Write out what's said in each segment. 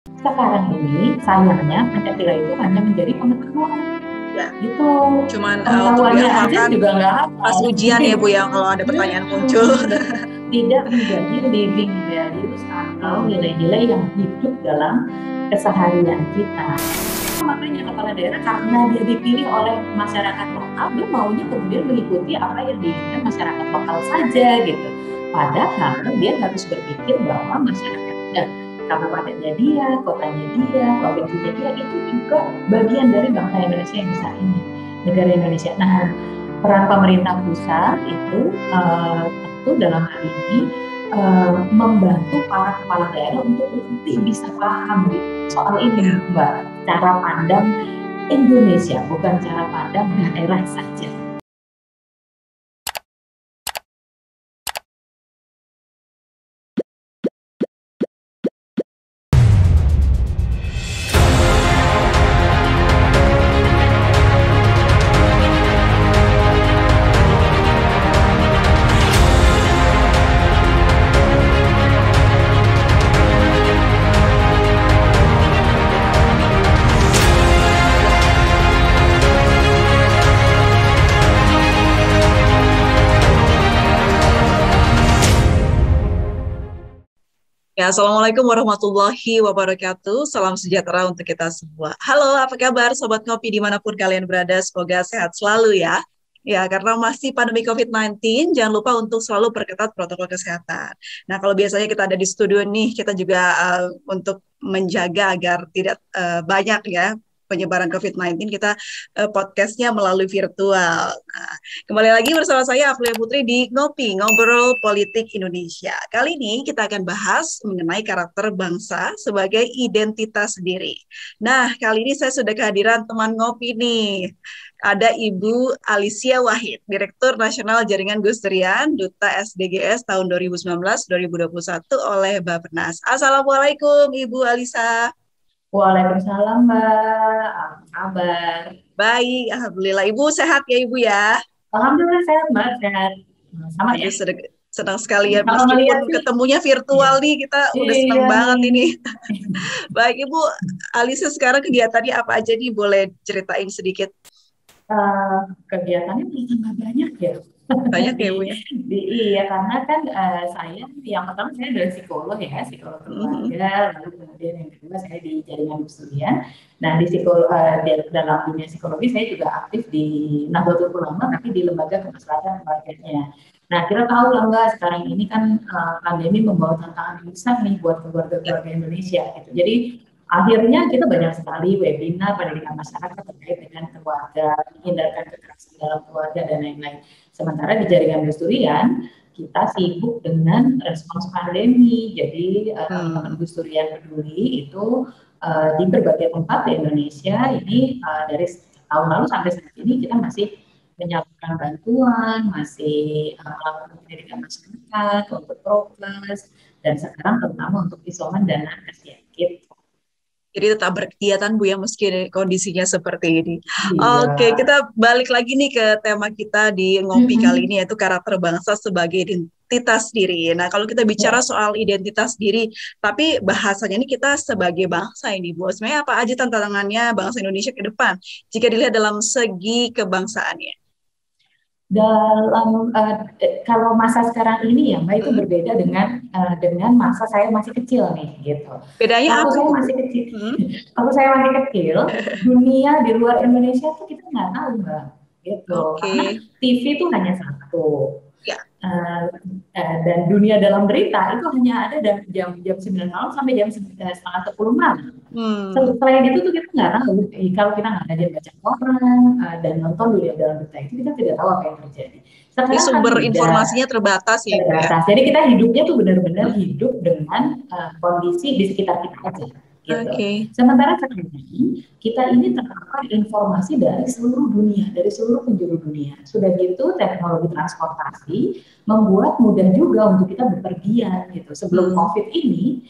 Sekarang ini sayangnya Pancasila itu hanya menjadi pengetahuan. Ya. Gitu. Cuman untuk Pengetahuannya aja dihafalkan juga nggak pas hafal. ujian ya Bu ya, kalau ada pertanyaan muncul. Tidak menjadi living values atau nilai-nilai yang hidup dalam keseharian kita. Makanya kepala daerah karena dia dipilih oleh masyarakat lokal, dia maunya kemudian mengikuti apa yang diinginkan masyarakat lokal saja gitu. Padahal dia harus berpikir bahwa masyarakatnya, kabupatennya dia, kotanya dia, provinsinya dia itu juga bagian dari bangsa Indonesia yang besar ini, negara Indonesia. Nah, peran pemerintah pusat itu tentu dalam hal ini membantu para kepala daerah untuk lebih bisa paham soal ini, Mbak. Cara pandang Indonesia, bukan cara pandang daerah saja. Ya, Assalamualaikum warahmatullahi wabarakatuh. Salam sejahtera untuk kita semua. Halo, apa kabar Sobat Ngopi dimanapun kalian berada? Semoga sehat selalu ya. Ya, karena masih pandemi COVID-19, jangan lupa untuk selalu perketat protokol kesehatan. Nah, kalau biasanya kita ada di studio nih, kita juga untuk menjaga agar tidak banyak ya penyebaran COVID-19, kita podcastnya melalui virtual. Nah, kembali lagi bersama saya Aflia Putri di Ngopi, Ngobrol Politik Indonesia. Kali ini kita akan bahas mengenai karakter bangsa sebagai identitas diri. Nah, kali ini saya sudah kehadiran teman ngopi nih. Ada Ibu Alicia Wahid, Direktur Nasional Jaringan Gus Durian, Duta SDGs tahun 2019-2021 oleh Bappenas. Assalamualaikum Ibu Alisa. Waalaikumsalam, Mbak. Apa kabar? Baik, Alhamdulillah. Ibu sehat ya Ibu ya? Alhamdulillah sehat, Mbak. Sehat. Sama ya. Senang sekali ya, Kalau meskipun ketemunya virtual nih, kita udah senang banget ini. Baik, Ibu Alisa, sekarang kegiatannya apa aja nih? Boleh ceritain sedikit? Kegiatannya tambah banyak ya. Banyak ya, Bu ya? Iya, karena kan saya yang pertama saya adalah psikolog ya, psikolog keluarga, lalu kemudian yang kedua saya di jaringan Gus Durian. Nah, dalam dunia psikologi saya juga aktif di Nahdlatul Ulama, tapi di lembaga kemaslahatan keluarganya. Nah, kita tahu lah Mbak, sekarang ini kan pandemi membawa tantangan yang besar nih buat keluarga-keluarga Indonesia gitu. Jadi akhirnya kita banyak sekali webinar pendidikan masyarakat terkait dengan keluarga, menghindarkan kekerasan dalam keluarga dan lain-lain. Sementara di jaringan Gus Durian, kita sibuk dengan respons pandemi. Jadi teman-teman Gus Durian peduli itu di berbagai tempat di Indonesia ini dari tahun lalu sampai saat ini kita masih menyalurkan bantuan, masih melakukan pendidikan masyarakat untuk prokes, dan sekarang terutama untuk isoman dan nakes ya gitu. Jadi tetap berkegiatan Bu ya, meski kondisinya seperti ini. Iya. Oke, kita balik lagi nih ke tema kita di Ngopi kali ini, yaitu karakter bangsa sebagai identitas diri. Nah, kalau kita bicara soal identitas diri, tapi bahasanya ini kita sebagai bangsa ini Bu, sebenarnya apa aja tantangannya bangsa Indonesia ke depan jika dilihat dalam segi kebangsaannya? Dalam kalau masa sekarang ini ya Mbak, itu berbeda dengan masa saya masih kecil nih gitu. Bedanya waktu apa? Saya masih kecil, waktu saya masih kecil, dunia di luar Indonesia tuh kita nggak tahu Mbak, gitu. Karena TV itu hanya satu. Ya. Dan dunia dalam berita itu hanya ada dari jam 9 malam sampai jam 9:30 malam. Selain itu tuh kita nggak tahu. Kalau kita nggak rajin baca koran dan nonton dunia dalam berita itu, kita tidak tahu apa yang terjadi. Sekarang sumber informasinya terbatas ya. Terbatas. Jadi kita hidupnya tuh benar-benar hidup dengan kondisi di sekitar kita aja. Gitu. Sementara sekarang kita ini terpapar informasi dari seluruh dunia, dari seluruh penjuru dunia. Sudah gitu teknologi transportasi membuat mudah juga untuk kita bepergian gitu. Sebelum COVID ini,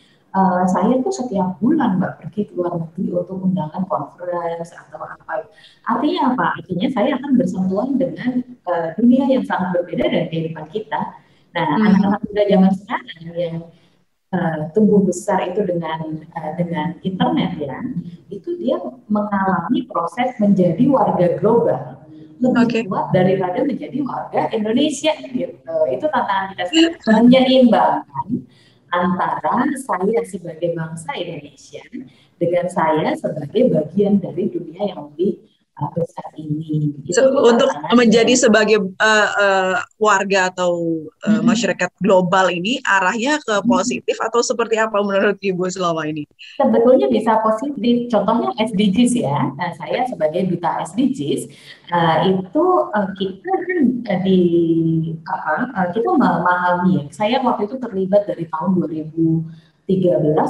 saya tuh setiap bulan Mbak pergi ke luar negeri untuk undangan conference atau apa. Artinya apa? Artinya saya akan bersentuhan dengan dunia yang sangat berbeda dari kehidupan kita. Nah, anak-anak muda zaman sekarang yang tumbuh besar itu dengan internet ya, itu dia mengalami proses menjadi warga global lebih Oke. kuat daripada menjadi warga Indonesia gitu. Itu tantangan kita sekarang, menyeimbangkan antara saya sebagai bangsa Indonesia dengan saya sebagai bagian dari dunia yang lebih besar ini. Itu Untuk menjadi tantangannya. sebagai warga atau masyarakat global ini arahnya ke positif atau seperti apa menurut Ibu selama ini? Sebetulnya bisa positif. Contohnya SDGs ya. Nah, saya sebagai duta SDGs itu kita kan kita memahami. Saya waktu itu terlibat dari tahun 2013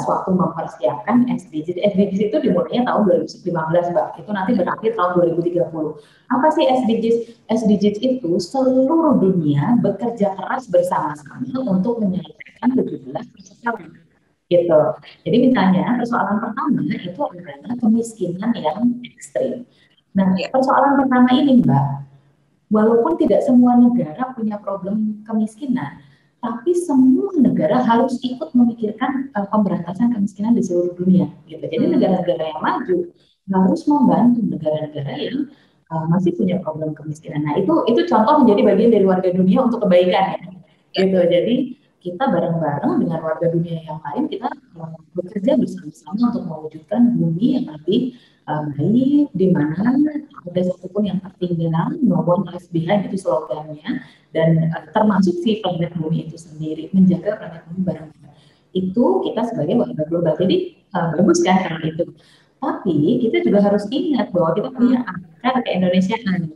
waktu mempersiapkan SDGs. SDGs itu dimulainya tahun 2015, Mbak. Itu nanti berakhir tahun 2030. Apa sih SDGs? SDGs itu seluruh dunia bekerja keras bersama-sama untuk menyelesaikan 17 persoalan gitu. Jadi misalnya persoalan pertama itu adalah kemiskinan yang ekstrim. Nah, Ya. persoalan pertama ini, Mbak, walaupun tidak semua negara punya problem kemiskinan, tapi semua negara harus ikut memikirkan pemberantasan kemiskinan di seluruh dunia. Gitu. Jadi negara-negara yang maju harus membantu negara-negara yang masih punya problem kemiskinan. Nah, itu contoh menjadi bagian dari warga dunia untuk kebaikan ya. Ya. Gitu. Jadi kita bareng-bareng dengan warga dunia yang lain kita bekerja bersama-sama untuk mewujudkan bumi yang lebih baik, di mana ada satupun yang tertinggal, no one left behind itu slogannya, dan termasuk si planet bumi itu sendiri, menjaga planet bumi bareng-bareng. Itu kita sebagai warga global. Jadi bagus kan kalau itu. Tapi kita juga harus ingat bahwa kita punya akar keindonesiaan.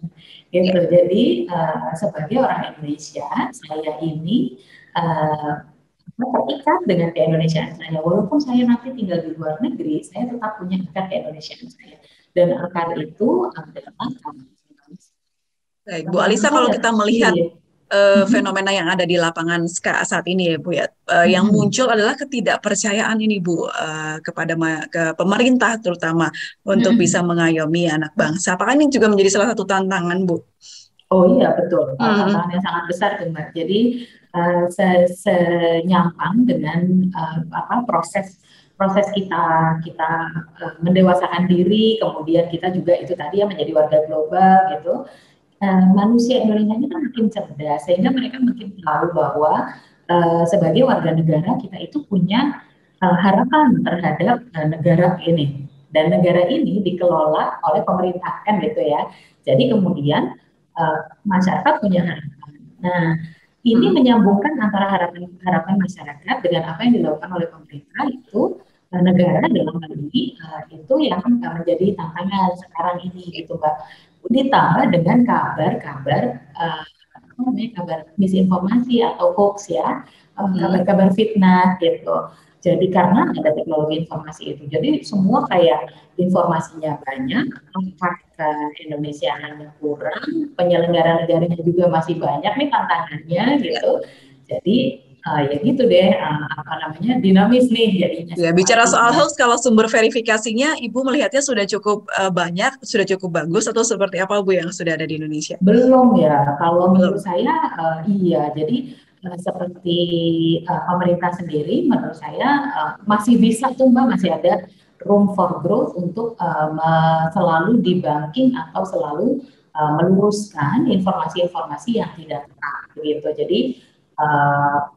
Gitu. Jadi sebagai orang Indonesia, saya ini terikat dengan keindonesiaan saya. Walaupun saya nanti tinggal di luar negeri, saya tetap punya akar keindonesiaan saya. Dan akar itu adalah Baik, Bu Alisa, kalau kita melihat iya. fenomena yang ada di lapangan saat ini ya Bu ya, yang muncul adalah ketidakpercayaan ini Bu kepada ke pemerintah terutama untuk bisa mengayomi anak bangsa. Apakah ini juga menjadi salah satu tantangan Bu? Oh iya betul, tantangan yang sangat besar tuh Mbak. Jadi senyampang dengan proses kita mendewasakan diri, kemudian kita juga itu tadi ya menjadi warga global gitu. Manusia Indonesia ini kan makin cerdas sehingga mereka makin tahu bahwa sebagai warga negara kita itu punya harapan terhadap negara ini, dan negara ini dikelola oleh pemerintah kan gitu ya. Jadi kemudian masyarakat punya harapan. Nah, ini menyambungkan antara harapan masyarakat dengan apa yang dilakukan oleh pemerintah itu negara dalam hal ini itu yang menjadi tantangan sekarang ini gitu Mbak. Ditambah dengan kabar misinformasi atau hoax ya, kabar-kabar fitnah gitu. Jadi karena ada teknologi informasi itu, jadi semua kayak informasinya banyak, fakta Indonesia hanya kurang, penyelenggara negaranya juga masih banyak nih tantangannya gitu. Jadi ya gitu deh, dinamis nih jadinya Ya, bicara soal situasinya. hoax, kalau sumber verifikasinya, Ibu melihatnya sudah cukup banyak, sudah cukup bagus, atau seperti apa Bu yang sudah ada di Indonesia? Belum ya, kalau menurut Belum. saya iya. Jadi seperti pemerintah sendiri, menurut saya masih bisa tuh Mbak, masih ada room for growth untuk selalu debunking atau selalu meluruskan informasi-informasi yang tidak tepat gitu. Jadi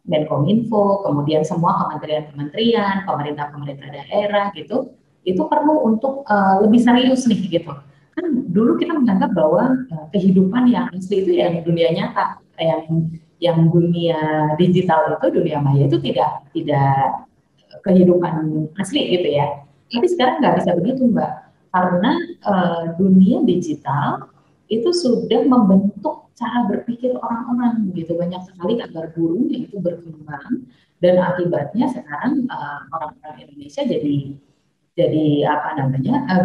Menkominfo, kemudian semua kementerian-kementerian, pemerintah-pemerintah daerah gitu, itu perlu untuk lebih serius nih gitu. Kan dulu kita menganggap bahwa kehidupan yang asli itu yang dunia nyata, yang dunia digital itu, dunia maya itu tidak kehidupan asli gitu ya. Tapi sekarang nggak bisa begitu Mbak, karena dunia digital itu sudah membentuk cara berpikir orang-orang gitu. Banyak sekali kabar burung yang itu berkembang, dan akibatnya sekarang orang-orang Indonesia jadi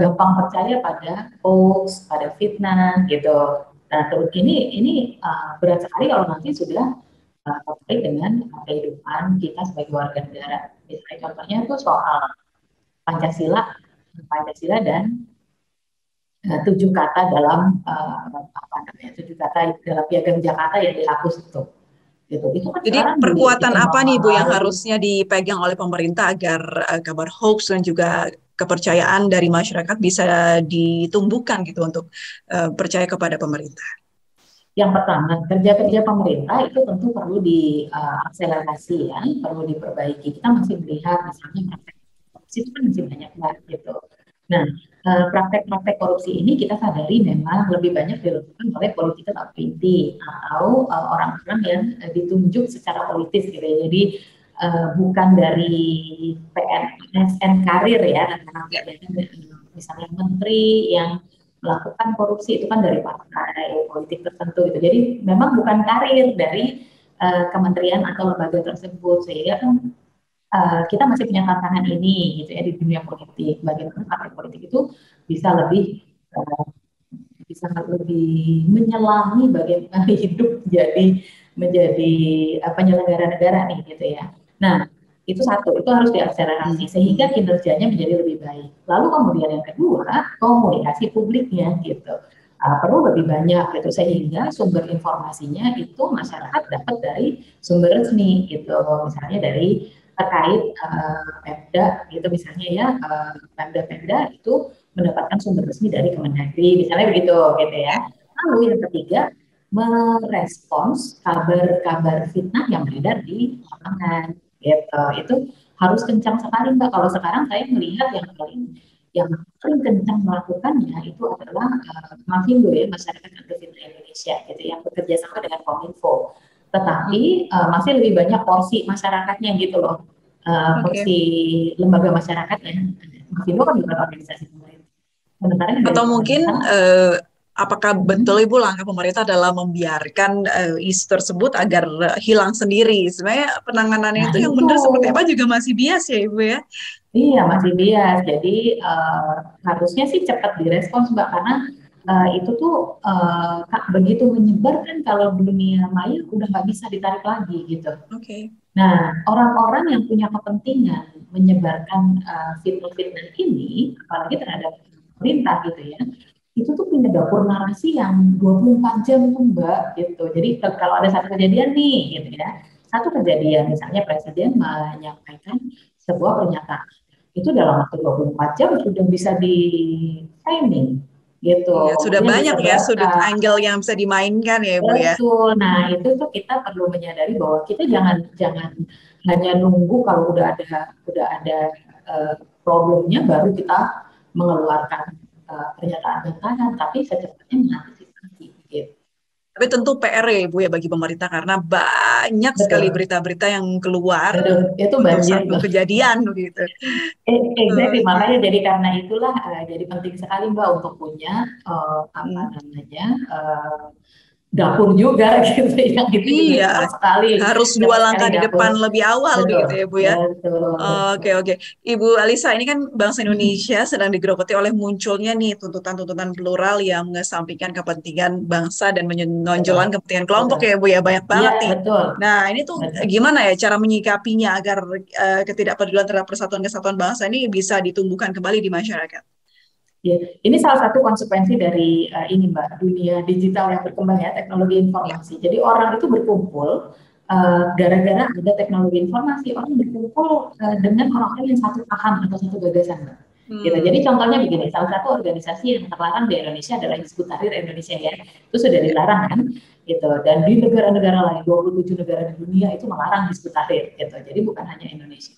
gampang percaya pada hoax, pada fitnah gitu. Nah, terus ini berat sekali kalau nanti sudah terkait dengan kehidupan kita sebagai warga negara. Misalnya contohnya itu soal Pancasila, Pancasila dan 7 kata dalam 7 kata dalam Piagam Jakarta yang dihapus itu. gitu. Itu kan Jadi sekarang perkuatan apa nih Bu yang dikembangkan. harusnya dipegang oleh pemerintah agar kabar hoax dan juga kepercayaan dari masyarakat bisa ditumbuhkan gitu untuk percaya kepada pemerintah? Yang pertama, kerja-kerja pemerintah itu tentu perlu diakselerasi ya, perlu diperbaiki. Kita masih melihat misalnya praktek korupsi itu kan masih banyak banget gitu. Nah, praktek-praktek korupsi ini kita sadari memang lebih banyak dilakukan oleh political appointee atau orang-orang yang ditunjuk secara politis gitu ya. Jadi bukan dari PNSN karir ya, misalnya menteri yang melakukan korupsi itu kan dari partai politik tertentu gitu. Jadi memang bukan karir dari kementerian atau lembaga tersebut, sehingga kan kita masih punya tantangan ini gitu ya di dunia politik. Bagaimana partai politik itu bisa lebih uh, bisa lebih menyelami bagaimana hidup menjadi penyelenggara negara nih gitu ya. Nah, itu satu, itu harus diakselerasi sehingga kinerjanya menjadi lebih baik. Lalu kemudian yang kedua, komunikasi publiknya gitu. Perlu lebih banyak gitu sehingga sumber informasinya itu masyarakat dapat dari sumber resmi gitu. Misalnya dari terkait Pemda gitu misalnya ya, Pemda-Pemda itu mendapatkan sumber resmi dari Kemendagri, misalnya begitu, gitu ya. Lalu yang ketiga, merespons kabar-kabar fitnah yang beredar di lapangan, gitu. Itu harus kencang sekali, Mbak. Kalau sekarang saya melihat yang paling kencang melakukannya itu adalah Mafindo ya, Masyarakat Anti Fitnah Indonesia, gitu, yang bekerja sama dengan Kominfo. Tetapi masih lebih banyak porsi masyarakatnya gitu loh, porsi lembaga masyarakatnya. Mafindo kan bukan organisasi pemerintah. Sementara yang dari Atau mungkin pemerintah, apakah betul Ibu langkah pemerintah adalah membiarkan isu tersebut agar hilang sendiri? Sebenarnya penanganannya nah itu yang itu, benar seperti apa juga masih bias ya Ibu ya? iya masih bias. Jadi harusnya sih cepat direspons Mbak, karena itu tuh begitu menyebar kan kalau dunia maya udah nggak bisa ditarik lagi gitu. Oke. Nah, orang-orang yang punya kepentingan menyebarkan fitnah-fitnah ini, apalagi terhadap pemerintah gitu ya, itu tuh punya dapur narasi yang 24 jam tuh Mbak gitu. Jadi kalau ada satu kejadian nih gitu ya, satu kejadian misalnya presiden menyampaikan sebuah pernyataan, itu dalam waktu 24 jam sudah bisa di framing gitu, Iya, sudah kemudian banyak ya sudut disebarkan. angle yang bisa dimainkan ya Ibu ya. Betul. Nah, itu tuh kita perlu menyadari bahwa kita jangan jangan hanya nunggu kalau udah ada problemnya baru kita mengeluarkan pernyataan-pernyataan, tapi secepatnya mengantisipasi gitu. Tapi tentu PR ya Ibu ya bagi pemerintah karena banyak sekali Betul. berita-berita yang keluar Betul. Itu untuk banjir satu loh. kejadian begitu. Exactly, Oke. makanya jadi karena itulah jadi penting sekali Mbak untuk punya apa Hmm. namanya dapur juga gitu, yang itu juga Iya, harus dua cepat sekali langkah di dapur. depan lebih awal Betul, begitu ya Bu ya. betul, Oke, betul. oke. Ibu Alisa, ini kan bangsa Indonesia sedang digerogoti oleh munculnya nih tuntutan-tuntutan plural yang mengesampingkan kepentingan bangsa dan Betul, menonjolkan kepentingan kelompok betul. ya, Bu ya. Banyak Iya, banget nih. betul, Nah, ini tuh betul. gimana ya cara menyikapinya agar ketidakpedulian terhadap persatuan kesatuan bangsa ini bisa ditumbuhkan kembali di masyarakat? Ya, ini salah satu konsekuensi dari ini Mbak, dunia digital yang berkembang ya, teknologi Ya. informasi. Jadi orang itu berkumpul gara-gara ada teknologi informasi, orang berkumpul dengan orang-orang yang satu paham atau satu gagasan, Mbak. Gitu. Jadi Hmm. contohnya begini, salah satu organisasi yang terlarang di Indonesia adalah Hizbut Tahrir Indonesia ya. Itu sudah Ya. dilarang kan, gitu. Dan di negara-negara lain, 27 negara di dunia itu melarang Hizbut Tahrir gitu. Jadi bukan hanya Indonesia.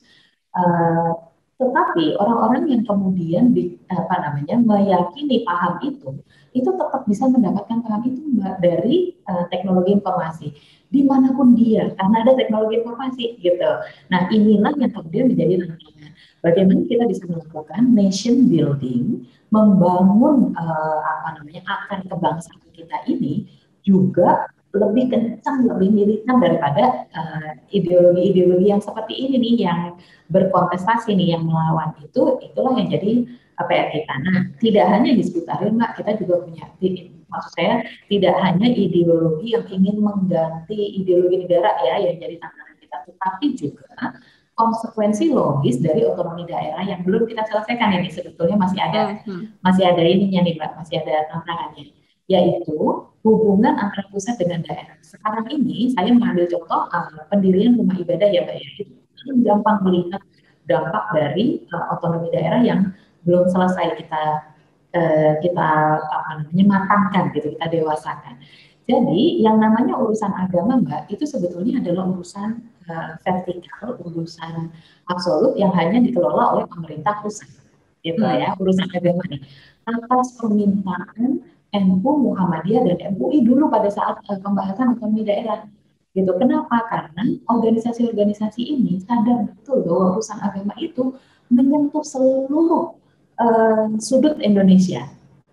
Uh, tetapi orang-orang yang kemudian apa namanya meyakini paham itu tetap bisa mendapatkan paham itu Mbak dari teknologi informasi dimanapun dia karena ada teknologi informasi gitu. Nah inilah yang kemudian menjadi tantangan. Bagaimana kita bisa melakukan nation building, membangun apa namanya akar kebangsaan kita ini juga lebih kencang, lebih militan daripada ideologi-ideologi yang seperti ini nih yang berkontestasi nih yang melawan itulah yang jadi PR kita. Nah, tidak hanya Hizbut Tahrir Mbak, kita juga punya maksud saya tidak hanya ideologi yang ingin mengganti ideologi negara ya yang jadi tantangan kita, tetapi juga konsekuensi logis dari otonomi daerah yang belum kita selesaikan ini sebetulnya masih ada ininya nih Mbak, masih ada tantangannya. yaitu hubungan antara pusat dengan daerah. Sekarang ini saya mengambil contoh pendirian rumah ibadah ya Mbak ya, itu gampang melihat dampak dari otonomi daerah yang belum selesai kita apa namanya matangkan gitu, kita dewasakan. Jadi yang namanya urusan agama Mbak itu sebetulnya adalah urusan vertikal, urusan absolut yang hanya dikelola oleh pemerintah pusat, gitu ya, urusan agama nih. Atas permintaan NU Muhammadiyah dan MUI dulu pada saat pembahasan otonomi daerah, gitu. Kenapa? Karena organisasi-organisasi ini sadar betul bahwa urusan agama itu menyentuh seluruh sudut Indonesia.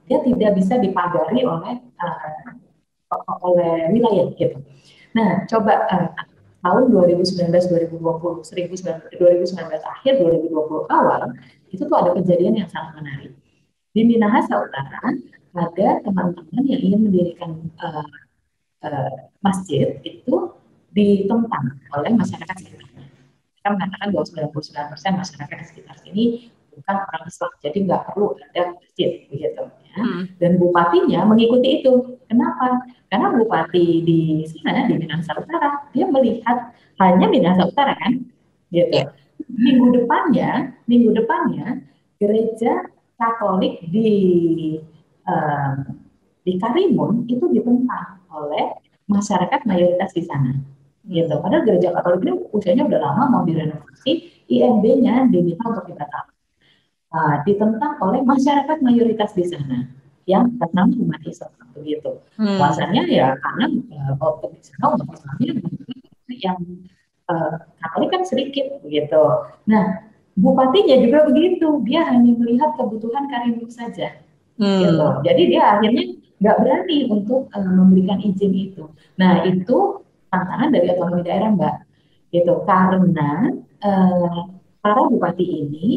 Dia tidak bisa dipagari oleh wilayah gitu. Nah, coba tahun 2019-2020, 2019 akhir 2020 awal, itu tuh ada kejadian yang sangat menarik. Di Minahasa Utara ada teman-teman yang ingin mendirikan masjid itu ditentang oleh masyarakat sekitarnya. Mereka mengatakan bahwa 99% masyarakat di sekitar sini bukan orang Islam, jadi nggak perlu ada masjid, begitu. Ya. Dan bupatinya mengikuti itu. Kenapa? Karena bupati di sana di Minahasa Utara dia melihat hanya Minahasa Utara kan, gitu. Yeah. Minggu depannya gereja Katolik di Karimun itu ditentang oleh masyarakat mayoritas di sana. Gitu. Padahal gereja Katolik ini usianya udah lama mau direnovasi, IMB-nya diminta untuk dibatalkan. Ditentang oleh masyarakat mayoritas di sana yang bernama umat Islam begitu. Alasannya ya karena di sana umat Islamnya yang Katolik kan sedikit begitu. Nah, bupatinya juga begitu, dia hanya melihat kebutuhan Karimun saja. Gitu. Jadi dia akhirnya nggak berani untuk memberikan izin itu. Nah, itu tantangan dari otonomi daerah Mbak. Gitu. Karena para bupati ini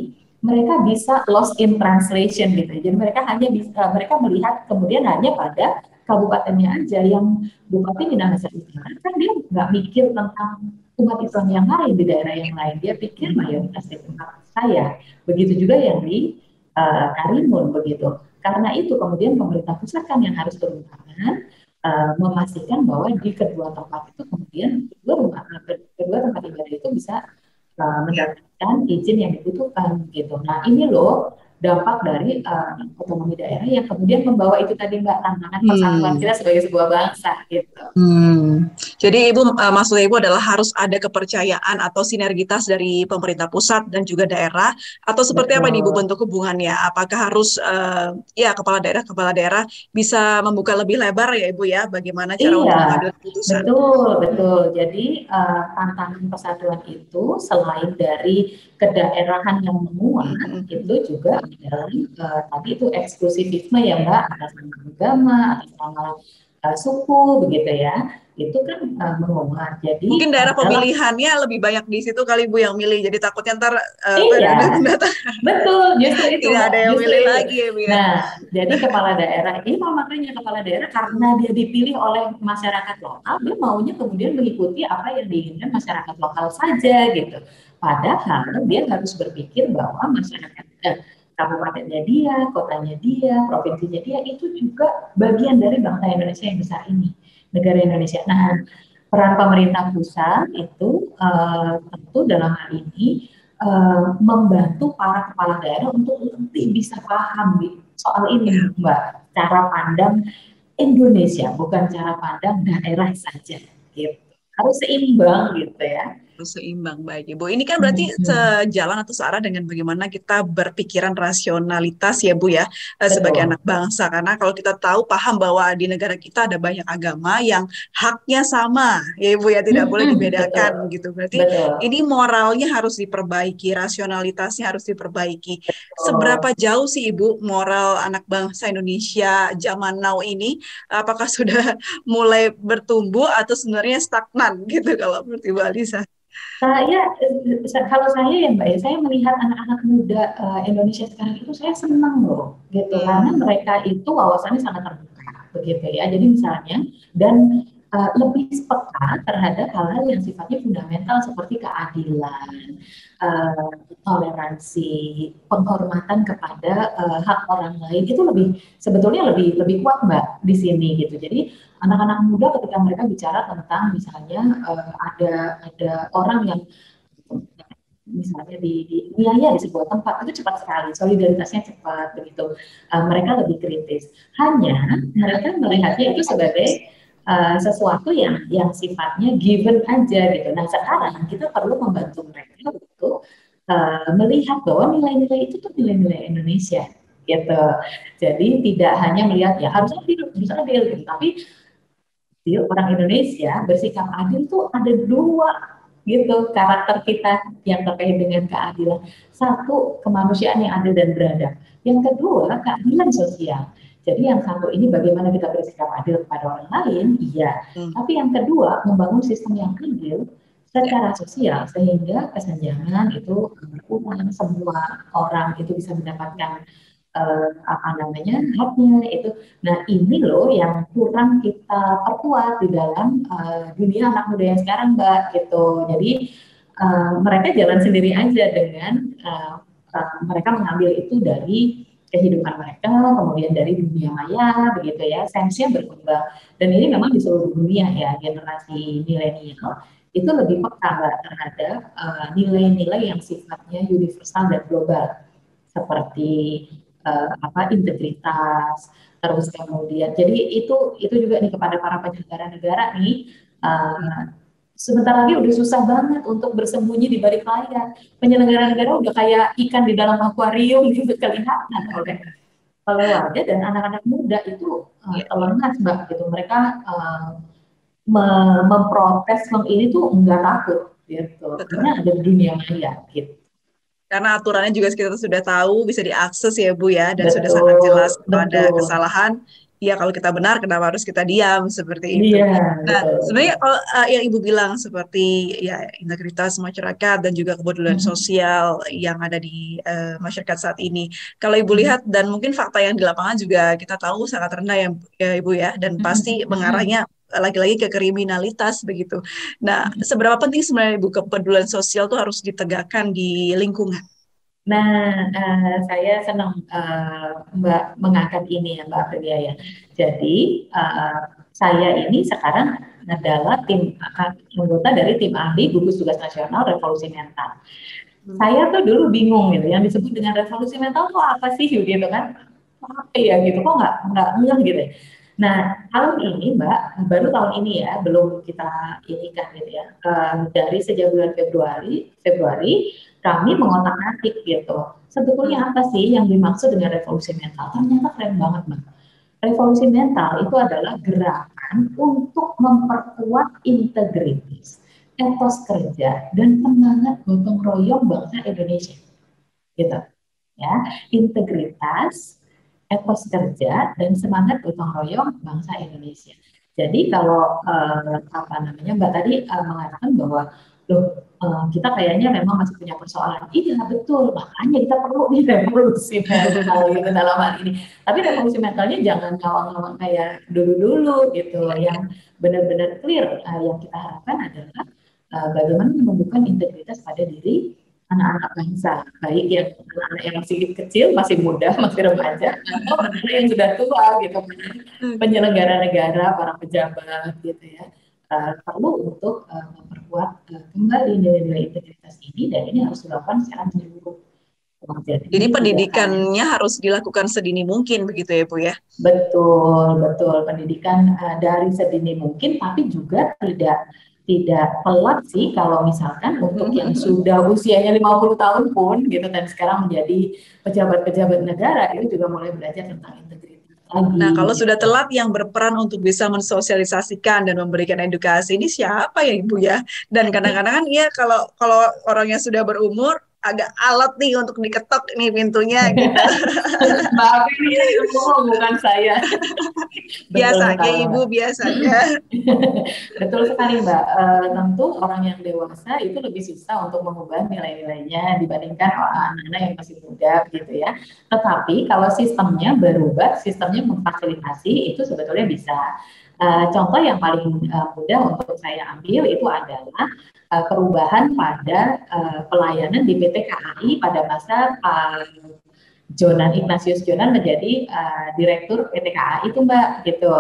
mereka bisa lost in translation gitu. Jadi mereka hanya bisa mereka melihat kemudian hanya pada kabupatennya aja. Yang Bupati Minahasa Utara kan dia nggak mikir tentang umat Islam yang lain di daerah yang lain. Dia pikir mayoritas di tempat saya. Begitu juga yang di Karimun begitu. Karena itu kemudian pemerintah pusat kan yang harus turun tangan memastikan bahwa di kedua tempat itu kemudian kedua tempat ibadah itu bisa mendapatkan izin yang dibutuhkan gitu. Nah ini loh dampak dari otonomi daerah yang kemudian membawa itu tadi Mbak tantangan persatuan kita sebagai sebuah bangsa gitu. Jadi Ibu maksudnya Ibu adalah harus ada kepercayaan atau sinergitas dari pemerintah pusat dan juga daerah atau seperti apa nih Ibu bentuk hubungannya? Apakah harus ya kepala daerah bisa membuka lebih lebar ya Ibu ya? Bagaimana cara untuk mengambil keputusan? Betul. Jadi tantangan persatuan itu selain dari kedaerahan yang menguat itu juga dalam tadi itu eksklusivisme ya Mbak atas nama agama, atas nama suku begitu ya. Itu kan menguat. Jadi mungkin daerah pemilihannya lebih banyak di situ kali Bu yang milih. Jadi takutnya ntar betul, justru itu. Tidak ada yang milih lagi ya Bu. Nah, jadi kepala daerah ini makanya kepala daerah karena dia dipilih oleh masyarakat lokal, dia maunya kemudian mengikuti apa yang diinginkan masyarakat lokal saja gitu. Padahal dia harus berpikir bahwa masyarakat kabupatennya dia, kotanya dia, provinsinya dia itu juga bagian dari bangsa Indonesia yang besar ini. Negara Indonesia. Nah, peran pemerintah pusat itu tentu dalam hal ini membantu para kepala daerah untuk lebih bisa paham soal ini, Mbak. Cara pandang Indonesia, bukan cara pandang daerah saja. Gitu. Harus seimbang gitu ya. Seimbang, baik Ibu. Ini kan berarti sejalan atau searah dengan bagaimana kita berpikiran rasionalitas ya Bu ya, sebagai anak bangsa. Karena kalau kita tahu paham bahwa di negara kita ada banyak agama yang haknya sama ya Ibu ya, tidak boleh dibedakan gitu. Berarti ini moralnya harus diperbaiki, rasionalitasnya harus diperbaiki. Seberapa jauh sih Ibu moral anak bangsa Indonesia zaman now ini? Apakah sudah mulai bertumbuh atau sebenarnya stagnan gitu kalau menurut Ibu Alisa? Kalau saya ya Mbak ya, saya melihat anak-anak muda Indonesia sekarang itu saya senang loh, gitu karena mereka itu wawasannya sangat terbuka, begitu ya. Jadi misalnya dan lebih peka terhadap hal-hal yang sifatnya fundamental seperti keadilan, toleransi, penghormatan kepada hak orang lain itu sebetulnya lebih kuat Mbak di sini gitu. Jadi anak-anak muda ketika mereka bicara tentang misalnya ada orang yang misalnya di sebuah tempat itu cepat sekali, solidaritasnya cepat begitu. Mereka lebih kritis. Hanya mereka melihatnya itu sebagai sesuatu yang sifatnya given aja gitu. Nah sekarang kita perlu membantu mereka untuk melihat bahwa nilai-nilai itu tuh nilai-nilai Indonesia gitu. Jadi tidak hanya melihat ya harus adil, gitu. Tapi orang Indonesia bersikap adil tuh ada dua gitu karakter kita yang terkait dengan keadilan. Satu, kemanusiaan yang adil dan beradab. Yang kedua, keadilan sosial. Jadi yang satu ini bagaimana kita bersikap adil kepada orang lain, iya. Tapi yang kedua, membangun sistem yang adil secara sosial sehingga kesenjangan itu berkurang, semua orang itu bisa mendapatkan haknya itu. Nah ini loh yang kurang kita perkuat di dalam dunia anak muda yang sekarang Mbak gitu. Jadi mereka jalan sendiri aja dengan mereka mengambil itu dari kehidupan mereka, kemudian dari dunia maya begitu ya, sense-nya berkembang. Dan ini memang di seluruh dunia ya, generasi milenial itu lebih peka Mbak terhadap nilai-nilai yang sifatnya universal dan global seperti integritas, terus kemudian jadi itu juga nih kepada para penyelenggara negara nih sebentar lagi udah susah banget untuk bersembunyi di balik layar. Penyelenggara negara udah kayak ikan di dalam akuarium gitu kelihatan oleh warga dan anak-anak muda itu telengas Mbak gitu. Mereka memprotes ini tuh enggak takut gitu. Karena ada dunia maya gitu. Karena aturannya juga kita sudah tahu, bisa diakses ya Bu ya, dan betul, sudah sangat jelas kalau ada kesalahan. Ya kalau kita benar, kenapa harus kita diam seperti itu? Iya, Nah, sebenarnya kalau yang Ibu bilang seperti ya integritas masyarakat dan juga kepedulian sosial yang ada di masyarakat saat ini. Kalau Ibu lihat dan mungkin fakta yang di lapangan juga kita tahu sangat rendah ya Ibu ya, dan pasti mengarahnya lagi-lagi ke kriminalitas begitu. Nah, seberapa penting sebenarnya Ibu kepedulian sosial itu harus ditegakkan di lingkungan? Nah, saya senang Mbak mengangkat ini ya Mbak Aprilia ya. Jadi saya ini sekarang adalah anggota dari tim ahli gugus tugas nasional revolusi mental. Saya tuh dulu bingung gitu, yang disebut dengan revolusi mental tuh apa sih gitu kan? Apa ya gitu kok nggak ngeh gitu. Nah tahun ini Mbak, baru tahun ini ya, belum kita inikan gitu ya. Dari sejak bulan Februari kami mengotak-atik gitu. Sebetulnya apa sih yang dimaksud dengan revolusi mental? Ternyata keren banget Mbak. Revolusi mental itu adalah gerakan untuk memperkuat integritas, etos kerja, dan semangat gotong royong bangsa Indonesia. Gitu. Ya, integritas, etos kerja, dan semangat gotong royong bangsa Indonesia. Jadi kalau Mbak tadi mengatakan bahwa loh kita kayaknya memang masih punya persoalan. Iya betul, makanya kita perlu nih revolusi mental gitu dalam hal ini. Tapi revolusi mentalnya jangan ngawang-ngawang kayak dulu-dulu gitu. Yang benar-benar clear yang kita harapkan adalah bagaimana menumbuhkan integritas pada diri anak-anak bangsa, baik yang anak-anak yang masih kecil, masih muda, masih remaja, atau anak-anak yang sudah tua gitu, penyelenggara negara, para pejabat gitu ya. Perlu untuk memperkuat kembali nilai-nilai integritas ini, dan ini harus dilakukan secara menyeluruh. Jadi pendidikannya harus dilakukan sedini mungkin begitu ya Bu ya? Betul, betul. Pendidikan dari sedini mungkin, tapi juga tidak telat sih kalau misalkan untuk yang sudah usianya 50 tahun pun gitu dan sekarang menjadi pejabat-pejabat negara itu juga mulai belajar tentang integritas lagi. Nah, kalau sudah telat yang berperan untuk bisa mensosialisasikan dan memberikan edukasi ini siapa ya Ibu ya? Dan kadang-kadang kan ya kalau orangnya sudah berumur agak alat nih untuk diketok nih pintunya gitu. Maaf ini bukan saya. Biasanya Ibu biasanya. Betul sekali Mbak. Tentu orang yang dewasa itu lebih susah untuk mengubah nilai-nilainya dibandingkan anak-anak yang masih muda gitu ya. Tetapi kalau sistemnya berubah, sistemnya memfasilitasi itu sebetulnya bisa. Contoh yang paling mudah untuk saya ambil itu adalah perubahan pada pelayanan di PT KAI pada masa Jonan Ignatius Jonan menjadi direktur PT KAI itu Mbak gitu.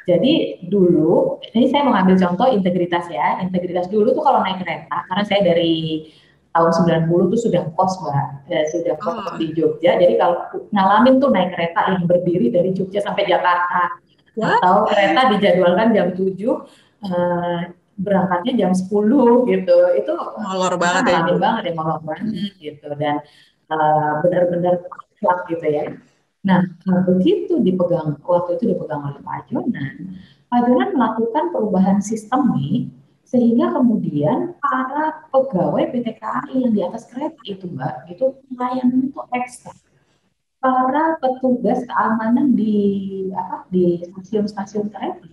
Jadi dulu, ini saya mengambil contoh integritas ya. Integritas dulu tuh kalau naik kereta, karena saya dari tahun 90 tuh sudah kos Mbak, sudah kos Oh, di Jogja. Jadi kalau ngalamin tuh naik kereta yang berdiri dari Jogja sampai Jakarta, what? atau kereta dijadwalkan jam 7, berangkatnya jam 10 gitu. Itu Molor kita banget ya Ibu. ngalamin banget ya, molor banget gitu. Dan benar-benar kuat gitu ya. Nah, begitu dipegang, waktu itu dipegang oleh Pak Jonan melakukan perubahan sistemik sehingga kemudian para pegawai PT KAI yang di atas kereta itu Mbak, itu pelayanan itu ekstra. Para petugas keamanan di stasiun-stasiun kereta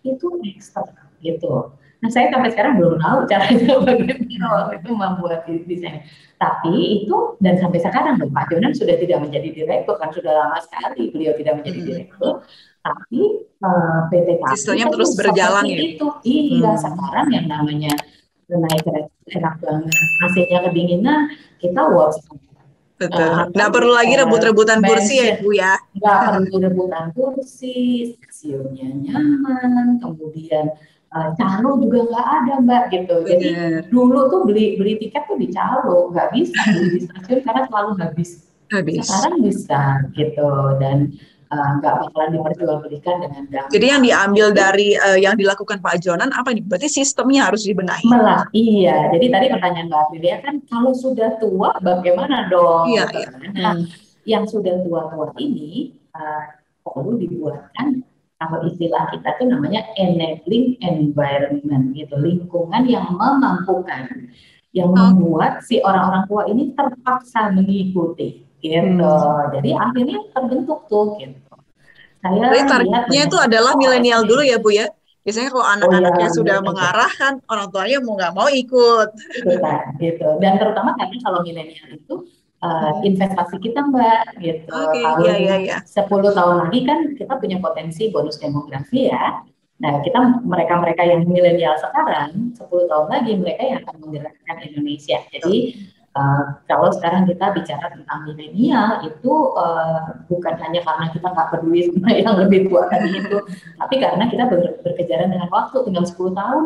itu ekstra gitu. Nah, saya sampai sekarang belum tahu caranya bagaimana waktu itu membuat desain. Tapi itu, dan sampai sekarang Pak Jonan sudah tidak menjadi direktur, kan sudah lama sekali beliau tidak menjadi direktur. Tapi PT KAI Sistemnya terus terus berjalan seperti ya Bu. itu. Iya, sekarang yang namanya naik kereta enak banget, AC-nya kedinginan, kita work Betul. apa Nggak perlu lagi rebut-rebutan kursi ya mention, Ibu ya. nggak perlu rebutan kursi, stasiunnya nyaman, kemudian calo juga nggak ada Mbak gitu. Jadi Benar. dulu tuh beli beli tiket tuh di calo, nggak bisa beli di stasiun karena selalu habis. Habis. Sekarang bisa gitu, dan nggak bakalan diperjualbelikan dengan Jadi yang gampang diambil gitu. dari yang dilakukan Pak Jonan apa ini? Berarti sistemnya harus dibenahi. Iya, jadi tadi pertanyaan Mbak Aprilia kan, kalau sudah tua bagaimana dong Iya, gitu iya. kan. Nah, yang sudah tua-tua ini perlu dibuatkan, kalau istilah kita tuh namanya enabling environment gitu, lingkungan yang memampukan, yang Oh, membuat si orang-orang tua ini terpaksa mengikuti gitu. Jadi akhirnya terbentuk tuh gitu. Jadi Saya lihat targetnya banyak itu adalah contoh milenial SD. dulu ya Bu ya. Biasanya kalau Oh ya, anak-anaknya sudah betul. mengarah kan orang tuanya mau nggak mau ikut. Ikutan gitu. Dan terutama karena kalau milenial itu investasi kita Mbak gitu. Oke, Tahun iya, iya, iya. 10 tahun lagi kan kita punya potensi bonus demografi ya. Nah, kita mereka-mereka yang milenial sekarang 10 tahun lagi mereka yang akan menggerakkan Indonesia. Jadi kalau sekarang kita bicara tentang milenial itu bukan hanya karena kita nggak peduli sama yang lebih tua tadi itu, tapi karena kita berkejaran dengan waktu, tinggal 10 tahun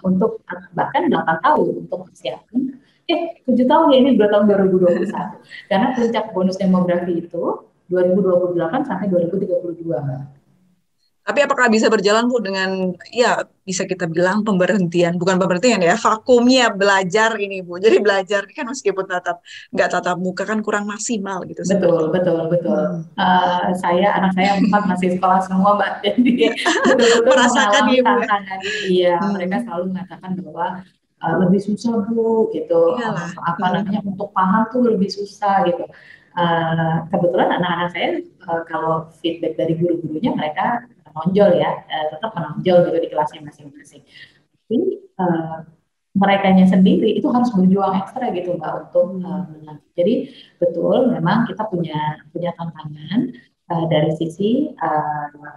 untuk bahkan 8 tahun untuk persiapan. 7 tahun ya, ini 2 tahun 2021. Karena puncak bonus demografi itu 2028 sampai 2032, Mbak. Tapi apakah bisa berjalan Bu dengan ya bisa kita bilang pemberhentian, bukan pemberhentian ya, vakumnya belajar ini Bu. Jadi belajar kan meskipun nggak tatap muka kan kurang maksimal gitu Betul, seperti. betul, betul. Hmm. Anak saya 4 masih sekolah semua, Mbak. Ya, Jadi betul-betul merasakan mengalami ya Bu ya. tantangan ini. Iya, mereka Hmm. selalu mengatakan bahwa lebih susah Bu, gitu. Iyalah. Apa Hmm. namanya, untuk paham tuh lebih susah gitu. Kebetulan anak-anak saya kalau feedback dari guru-gurunya mereka menonjol ya, tetap menonjol gitu di kelasnya masing-masing. Tapi merekanya sendiri itu harus berjuang ekstra gitu Mbak untuk Hmm. menang. Jadi betul memang kita punya punya tantangan dari sisi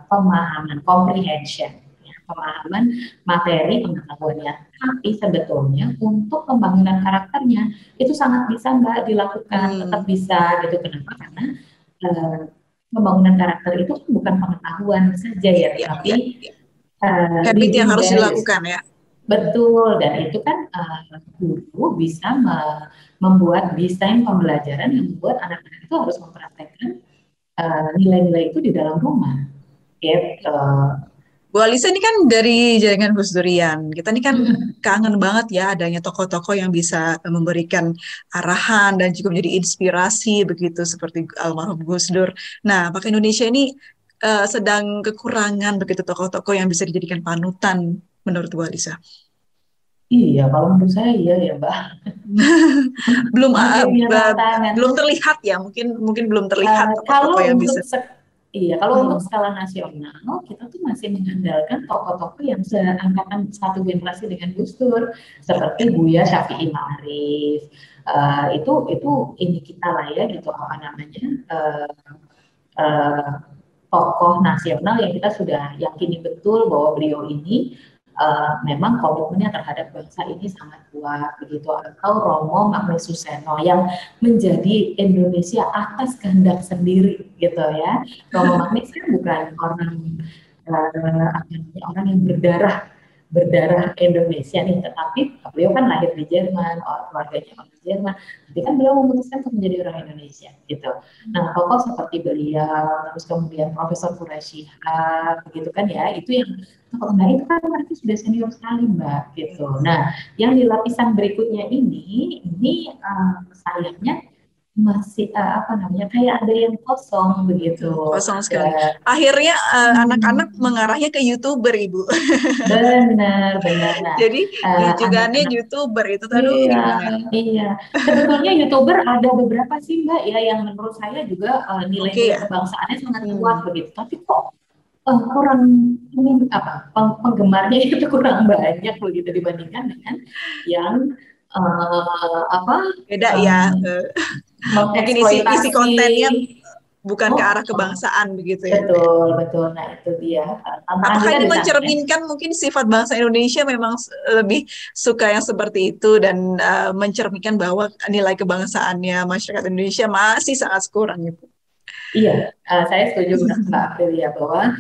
pemahaman, comprehension, ya, pemahaman materi pengetahuannya. Tapi sebetulnya untuk pembangunan karakternya itu sangat bisa Mbak dilakukan, tetap Hmm. bisa gitu. Kenapa? Karena uh, pembangunan karakter itu bukan pengetahuan saja ya, Ya, ya, tetapi ya. Habit yang living harus values. dilakukan ya. Betul, dan itu kan guru bisa membuat desain pembelajaran yang membuat anak-anak itu harus mempraktekkan nilai-nilai itu di dalam rumah. Gitu. Bu Alisa ini kan dari jaringan Gus Durian. Kita ini kan kangen banget ya adanya tokoh-tokoh yang bisa memberikan arahan dan juga menjadi inspirasi begitu seperti almarhum Gus Dur. Nah, apakah Indonesia ini sedang kekurangan begitu tokoh-tokoh yang bisa dijadikan panutan menurut Bu Alisa? Iya, kalau menurut saya iya ya, Mbak. Belum Masih punya tantangan. belum terlihat ya, mungkin mungkin belum terlihat tokoh-tokoh Kalau yang untuk bisa. Iya, kalau untuk Hmm. skala nasional, kita tuh masih mengandalkan tokoh-tokoh yang seangkatan satu generasi dengan Gus Dur, seperti Buya Syafi'i Ma'arif. Itu ini kita lah ya gitu, apa namanya, uh, tokoh nasional yang kita sudah yakini betul bahwa beliau ini memang komitmennya terhadap bangsa ini sangat kuat begitu, atau Romo Magnes Suseno yang menjadi Indonesia atas kehendak sendiri gitu ya. Romo Magnes kan bukan orang yang berdarah Indonesia nih, tetapi beliau kan lahir di Jerman, keluarganya orang Jerman, tapi kan beliau memutuskan untuk menjadi orang Indonesia gitu. Nah, tokoh seperti beliau, terus kemudian Profesor Quraisy begitu kan ya, itu yang nah itu kan mereka sudah senior sekali Mbak gitu. Nah, yang di lapisan berikutnya ini sayangnya masih apa namanya kayak ada yang kosong begitu. Kosong sekali. Akhirnya anak-anak mengarahnya ke YouTuber, Ibu. Benar, benar. Nah, Jadi rujukannya anak-anak YouTuber itu, aduh iya, gimana? iya. Sebetulnya YouTuber ada beberapa sih Mbak ya yang menurut saya juga Oke nilai-nilai ya. kebangsaannya sangat kuat Hmm. begitu. Tapi kok kurang apa penggemarnya itu kurang banyak begitu dibandingkan dengan yang apa Beda ya. um, Mungkin isi mengeksploitasi. kontennya bukan ke Oh, arah kebangsaan begitu ya, Mbak. betul, betul. Nah, itu dia. Tantangan Apakah kita ini di sana ya. mencerminkan mungkin sifat bangsa Indonesia memang lebih suka yang seperti itu dan mencerminkan bahwa nilai kebangsaannya masyarakat Indonesia masih sangat kurang itu. Iya, saya setuju Mbak Aprilia bahwa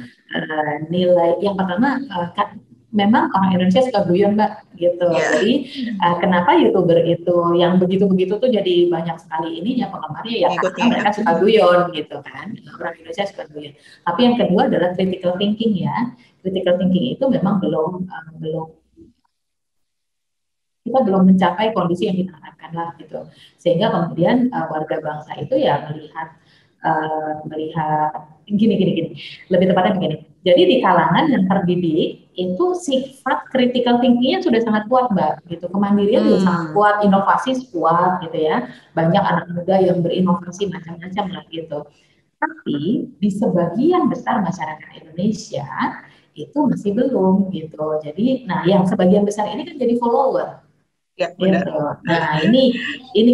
nilai yang pertama kan memang orang Indonesia suka guyon Mbak gitu. Ya, Jadi kenapa YouTuber itu yang begitu-begitu tuh jadi banyak sekali ininya penggemarnya ya karena mengikutnya ya. mereka suka guyon gitu kan. Orang Indonesia suka guyon. Tapi yang kedua adalah critical thinking ya. Critical thinking itu memang belum kita belum mencapai kondisi yang kita harapkan lah gitu. Sehingga kemudian warga bangsa itu ya melihat gini. Lebih tepatnya begini. Jadi di kalangan yang terdidik itu sifat critical thinking-nya sudah sangat kuat, Mbak. Gitu. Kemandirian juga sangat Hmm. kuat, inovasi kuat gitu ya. Banyak anak muda yang berinovasi macam-macam lah gitu. Tapi di sebagian besar masyarakat Indonesia itu masih belum gitu. Jadi, nah yang sebagian besar ini kan jadi follower Ya, gitu. benar. Nah, ini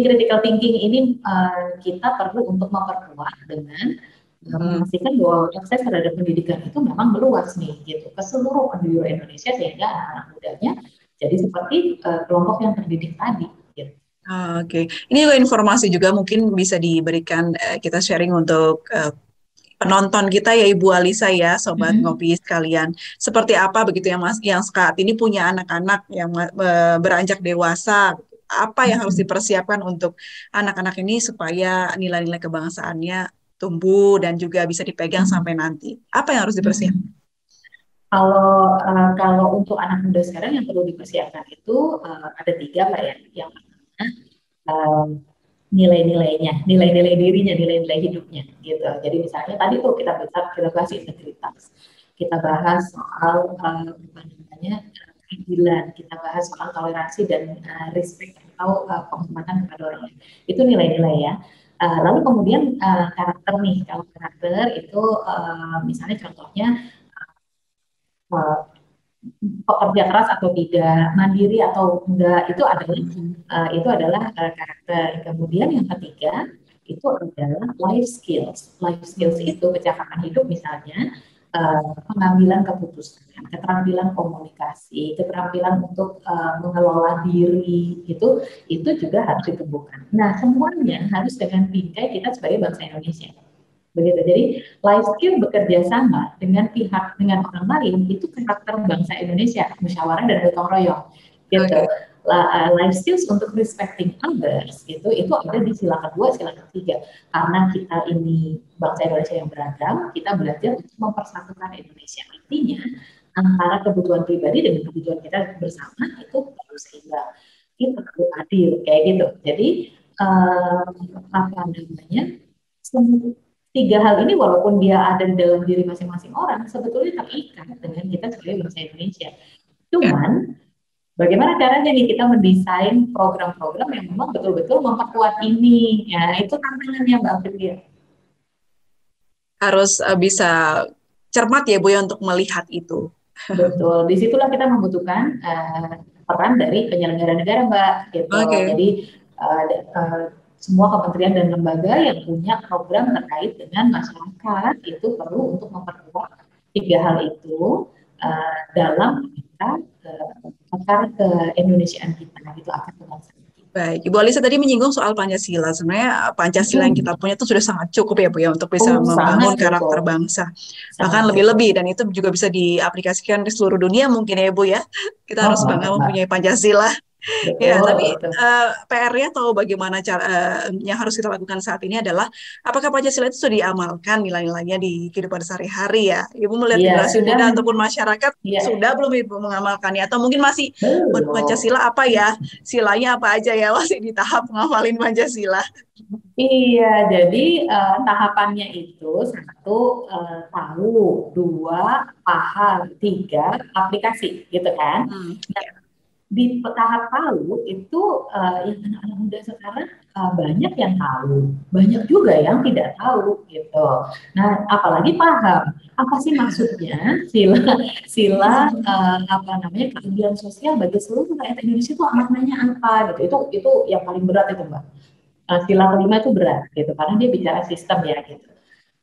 critical thinking ini kita perlu untuk memperkuat dengan Hmm. memastikan bahwa akses terhadap pendidikan itu memang meluas nih gitu ke seluruh penjuru Indonesia sehingga anak-anak mudanya jadi seperti kelompok yang terdidik tadi gitu. Oke, ini juga informasi juga mungkin bisa diberikan kita sharing untuk penonton kita ya Ibu Alisa ya, Sobat Mm-hmm. Ngopi sekalian. Seperti apa begitu yang Mas yang saat ini punya anak-anak yang beranjak dewasa, apa yang harus dipersiapkan untuk anak-anak ini supaya nilai-nilai kebangsaannya tumbuh dan juga bisa dipegang sampai nanti. Apa yang harus dipersiapkan? Kalau untuk anak muda sekarang yang perlu dipersiapkan itu ada tiga Pak ya. Yang pertama uh, nilai-nilainya, nilai-nilai dirinya, nilai-nilai hidupnya gitu. Jadi misalnya tadi tuh kita bahas integritas, kita bahas soal apa namanya keadilan, kita bahas soal toleransi dan respect atau penghormatan kepada orang lain. Itu nilai-nilai ya. Lalu kemudian karakter nih, kalau karakter itu misalnya contohnya uh, pekerja keras atau tidak, mandiri atau enggak, itu adalah karakter. Kemudian yang ketiga itu adalah life skills. Life skills itu kecakapan hidup misalnya, pengambilan keputusan, keterampilan komunikasi, keterampilan untuk mengelola diri itu juga harus ditumbuhkan. Nah, semuanya harus dengan bingkai kita sebagai bangsa Indonesia. Begitu. Jadi life skill bekerja sama dengan orang lain itu karakter bangsa Indonesia, musyawarah dan gotong royong. Gitu. Oke. Life skills untuk respecting others itu ada di sila kedua, sila ketiga. Karena kita ini bangsa Indonesia yang beragam, kita belajar untuk mempersatukan Indonesia. Artinya antara kebutuhan pribadi dan kebutuhan kita bersama itu perlu seimbang. Kita perlu adil kayak gitu. Jadi apa namanya? Tiga hal ini walaupun dia ada di dalam diri masing-masing orang, sebetulnya terikat dengan kita sebagai bangsa Indonesia. Ya. Cuman, bagaimana caranya nih kita mendesain program-program yang memang betul-betul memperkuat ini? Ya, itu tantangannya Mbak Aprilia. Harus bisa cermat ya Bu ya untuk melihat itu. Betul, disitulah kita membutuhkan peran dari penyelenggara negara Mbak. Gitu. Oke. Jadi semua kementerian dan lembaga yang punya program terkait dengan masyarakat itu perlu untuk memperkuat tiga hal itu dalam kita akar keindonesiaan kita gitu, akar kebangsaan kita. Baik, Ibu Alisa tadi menyinggung soal Pancasila. Sebenarnya Pancasila yang kita punya itu sudah sangat cukup ya Bu ya untuk bisa membangun karakter bangsa. Bahkan lebih-lebih, dan itu juga bisa diaplikasikan di seluruh dunia mungkin ya Bu ya. Kita harus bangga mempunyai Pancasila. Betul, ya, tapi PR-nya atau bagaimana cara yang harus kita lakukan saat ini adalah apakah Pancasila itu sudah diamalkan nilai-nilainya di kehidupan sehari-hari ya? Ibu melihat generasi muda ataupun masyarakat sudah belum Ibu mengamalkannya atau mungkin masih Pancasila apa ya? Silanya apa aja ya, masih di tahap ngafalin Pancasila. Iya, jadi tahapannya itu satu tahu, dua paham, tiga aplikasi, gitu kan? Nah, di tahap tahu itu yang anak-anak muda sekarang banyak yang tahu, banyak juga yang tidak tahu gitu. Nah, apalagi paham apa sih maksudnya sila apa namanya keadilan sosial bagi seluruh rakyat Indonesia itu maknanya apa gitu. Itu yang paling berat itu Mbak. Sila kelima itu berat gitu karena dia bicara sistem ya gitu.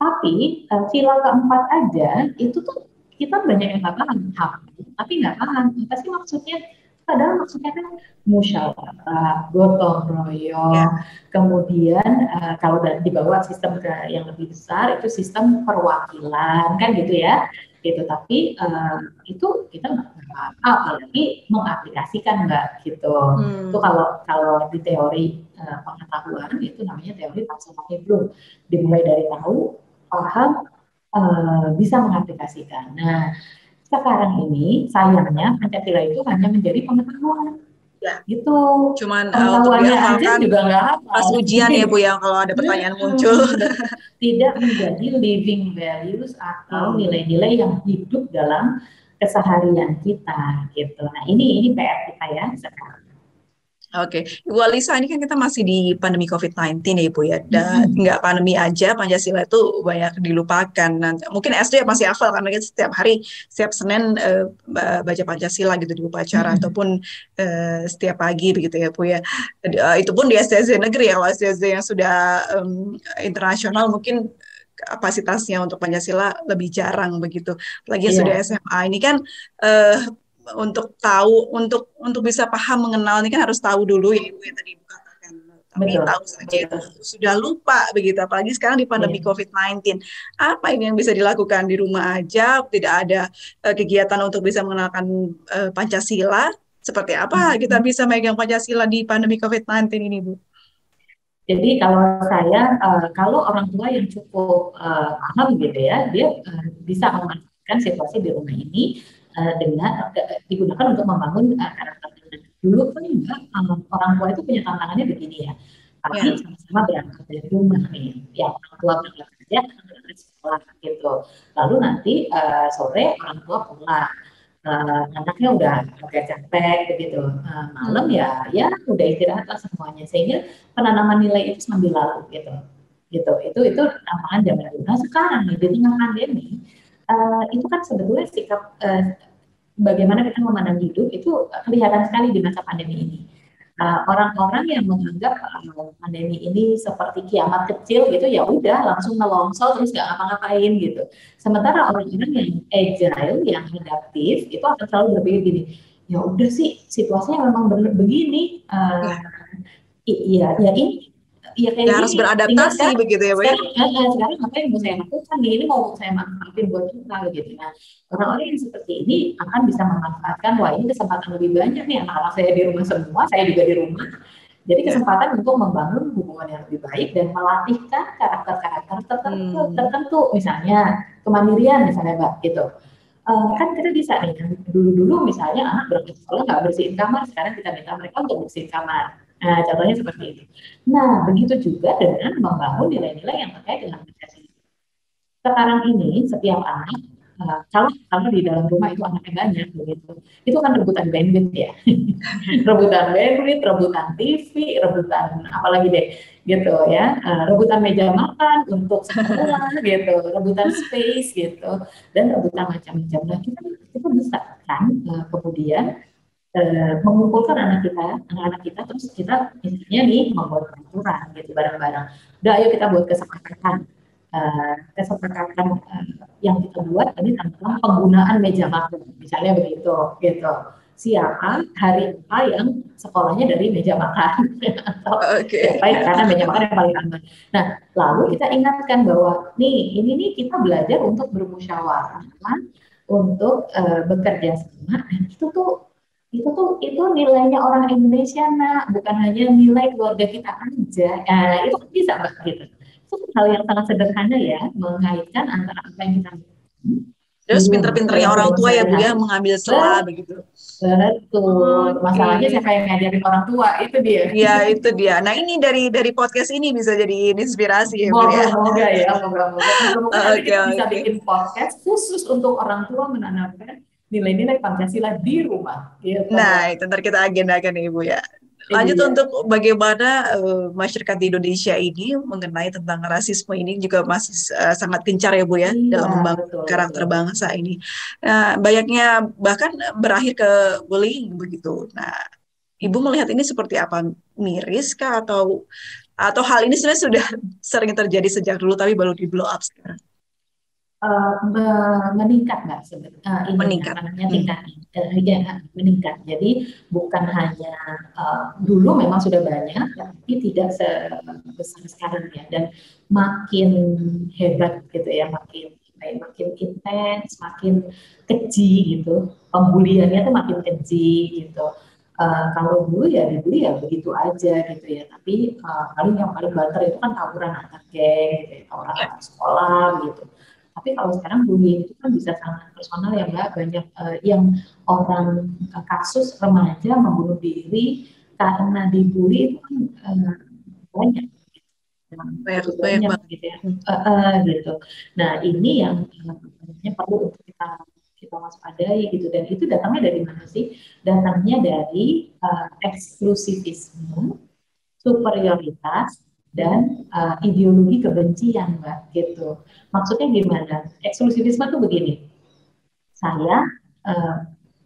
Tapi sila keempat aja itu tuh kita banyak yang nggak paham, tapi nggak paham apa sih maksudnya. Padahal maksudnya kan musyawarah, gotong royong, kemudian kalau dibawa sistem ke yang lebih besar itu sistem perwakilan kan gitu ya, gitu. Tapi itu kita nggak paham, apalagi mengaplikasikan Mbak gitu. Itu kalau di teori pengetahuan itu namanya teori taksonomi Bloom, dimulai dari tahu, paham, bisa mengaplikasikan. Nah, sekarang ini sayangnya Pancasila itu hanya menjadi pengetahuan. Ya, gitu. Cuman untuk dihafalkan juga nggak hafal. Pas ujian ya Bu ya, kalau ada pertanyaan muncul. Tidak menjadi living values atau nilai-nilai yang hidup dalam keseharian kita gitu. Nah ini PR kita ya sekarang. Oke, Ibu Alisa, ini kan kita masih di pandemi COVID-19 ya Ibu ya. Dan nggak pandemi aja, Pancasila itu banyak dilupakan. Nanti, mungkin SD masih hafal karena kita setiap hari, setiap Senin baca Pancasila gitu di upacara ataupun setiap pagi begitu ya Bu ya. Itu pun di SD negeri ya, kalau SD yang sudah internasional mungkin kapasitasnya untuk Pancasila lebih jarang begitu. Lagi sudah SMA ini kan untuk tahu, untuk bisa paham mengenal ini kan harus tahu dulu ya Ibu yang tadi Ibu katakan. Tapi tahu saja itu sudah lupa begitu, apalagi sekarang di pandemi COVID-19. Apa ini yang bisa dilakukan di rumah aja, tidak ada kegiatan untuk bisa mengenalkan Pancasila? Seperti apa kita bisa megang Pancasila di pandemi COVID-19 ini Bu? Jadi kalau saya, kalau orang tua yang cukup paham gitu ya, dia bisa memanfaatkan situasi di rumah ini dengan digunakan untuk membangun karakter. Dulu kan orang tua itu punya tantangannya begini ya, kami sama-sama berangkat dari rumah nih, ya orang tua berangkat kerja, berangkat sekolah gitu. Lalu nanti sore orang tua pulang. Anaknya udah agak capek begitu, malam ya udah istirahat lah semuanya, sehingga penanaman nilai itu sambil lalu gitu itu tantangan zaman dulu. Nah sekarang nih di tengah pandemi itu kan sebetulnya sikap bagaimana kita memandang hidup itu kelihatan sekali di masa pandemi ini. Orang-orang yang menganggap pandemi ini seperti kiamat kecil gitu, ya udah langsung ngelongsor terus nggak ngapa-ngapain gitu. Sementara orang-orang yang agile, yang adaptif itu akan selalu berpikir gini, ya udah sih situasinya memang benar begini, iya ya ini ya kayak harus beradaptasi begitu ya Bu ya. Sekarang apa yang mau saya lakukan nih, ini mau saya manfaatin buat kita gitu. Nah orang-orang yang seperti ini akan bisa memanfaatkan, wah ini kesempatan lebih banyak nih, anak-anak saya di rumah semua, saya juga di rumah, jadi kesempatan untuk membangun hubungan yang lebih baik dan melatihkan karakter-karakter tertentu, misalnya kemandirian misalnya Mbak gitu. Kan kita bisa nih, dulu-dulu misalnya anak berangkat sekolah nggak bersihin kamar, sekarang kita minta mereka untuk bersihin kamar. Nah, contohnya seperti itu. Nah, begitu juga dengan membangun nilai-nilai yang terkait dengan Pancasila. Sekarang ini setiap anak, kalau di dalam rumah itu anaknya banyak begitu, itu kan rebutan bandwidth ya, rebutan bandwidth, rebutan TV, rebutan apalagi deh, gitu ya, rebutan meja makan untuk sekolah, gitu, rebutan space gitu, dan rebutan macam-macam. Nah, kita bisa kan kemudian mengumpulkan anak-anak kita, terus kita misalnya nih membuat peraturan gitu bareng-bareng. Udah, ayo kita buat kesepakatan yang kita buat ini tentang penggunaan meja makan, misalnya begitu, gitu. Siapa hari apa yang sekolahnya dari meja makan atau siapa yang karena meja makan yang paling aman. Nah, lalu kita ingatkan bahwa nih ini nih kita belajar untuk bermusyawarah, untuk bekerja sama. Itu nilainya orang Indonesia, nak, bukan hanya nilai keluarga kita aja. Itu bisa, Mbak, gitu. Itu hal yang sangat sederhana ya, mengaitkan antara apa yang kita Terus pinter-pinternya orang tua ya Bu ya, mengambil celah begitu. Betul. Masalahnya siapa yang ngajarin orang tua, itu dia. Iya, itu dia. Nah, ini dari podcast ini bisa jadi inspirasi ya Bu ya. Moga-moga ya, moga-moga. Moga-moga nanti kita bisa bikin podcast khusus untuk orang tua menanamkan nilai-nilai Pancasila di rumah. Gitu. Nah, itu ntar kita agendakan ya Ibu ya. Lanjut untuk bagaimana masyarakat di Indonesia ini mengenai tentang rasisme ini juga masih sangat gencar ya Bu ya, dalam membangun karakter bangsa ini. Nah, banyaknya bahkan berakhir ke bullying begitu. Nah, Ibu melihat ini seperti apa? Miris kah atau hal ini sebenarnya sudah sering terjadi sejak dulu tapi baru di blow up sekarang? Meningkat, Mbak, meningkat. Namanya tingkat meningkat. Jadi bukan hanya dulu memang sudah banyak, tapi tidak sebesar sekarang ya. Dan makin hebat gitu ya, makin intens, makin keji gitu. Pembuliannya tuh makin keji gitu. Kalau dulu ya dibully ya begitu aja gitu ya. Tapi paling yang paling banter itu kan tawuran antar geng, gitu ya, tawuran antar sekolah gitu. Tapi kalau sekarang bullying itu kan bisa sangat personal ya Mbak, banyak yang orang kasus remaja membunuh diri karena dibully itu kan banyak gitu ya. Gitu. Nah ini yang perlu untuk kita waspadai gitu, dan itu datangnya dari mana sih? Datangnya dari eksklusivisme, superioritas, dan ideologi kebencian, Mbak, gitu. Maksudnya gimana? Eksklusivisme itu begini, saya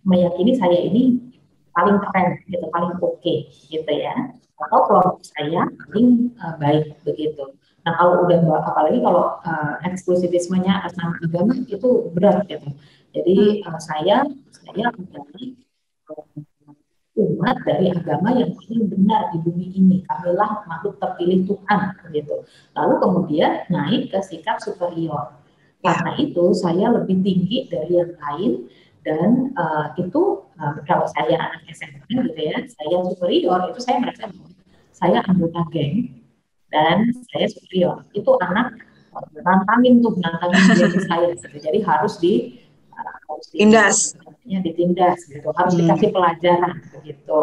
meyakini saya ini paling keren, gitu, paling oke, gitu ya. Atau kelompok saya paling baik, begitu. Nah kalau udah, apalagi kalau eksklusivismenya atas nama agama itu berat, gitu. Jadi saya adalah umat dari agama yang paling benar di bumi ini. Kamilah makhluk terpilih Tuhan, gitu. Lalu kemudian naik ke sikap superior. Karena itu saya lebih tinggi dari yang lain, dan itu kalau saya anak SMA gitu ya, saya superior, itu saya merasa saya anggota geng dan saya superior. Itu anak nantangin geng saya, gitu. Jadi harus ditindas gitu, harus dikasih pelajaran begitu.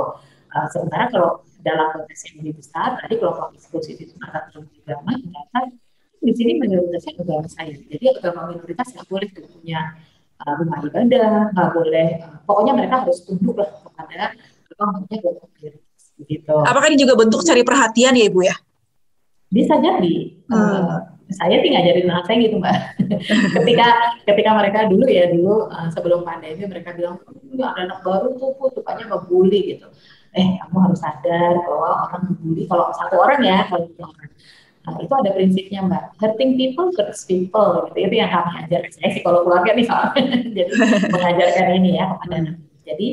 Sementara kalau dalam konteks yang lebih besar, tadi kelompok eksklusif itu atas agama, ternyata di sini minoritasnya agama saya. Jadi agama minoritas nggak boleh punya rumah ibadah, nggak boleh, pokoknya mereka harus tunduk lah kepada kelompoknya minoritas gitu. Apakah ini juga bentuk cari perhatian ya Ibu ya? Bisa jadi. Saya sih ngajarin anak saya gitu Mbak. ketika mereka dulu sebelum pandemi mereka bilang ada anak baru tuh sukanya ngebully gitu. Kamu harus sadar bahwa orang ngebully, kalau satu orang ya, kalau orang. Nah, itu ada prinsipnya Mbak. Hurting people hurts people. Gitu. Itu yang kami ajarkan. Saya psikolog keluarga nih soalnya. Jadi mengajarkan ini ya kepada anak. Jadi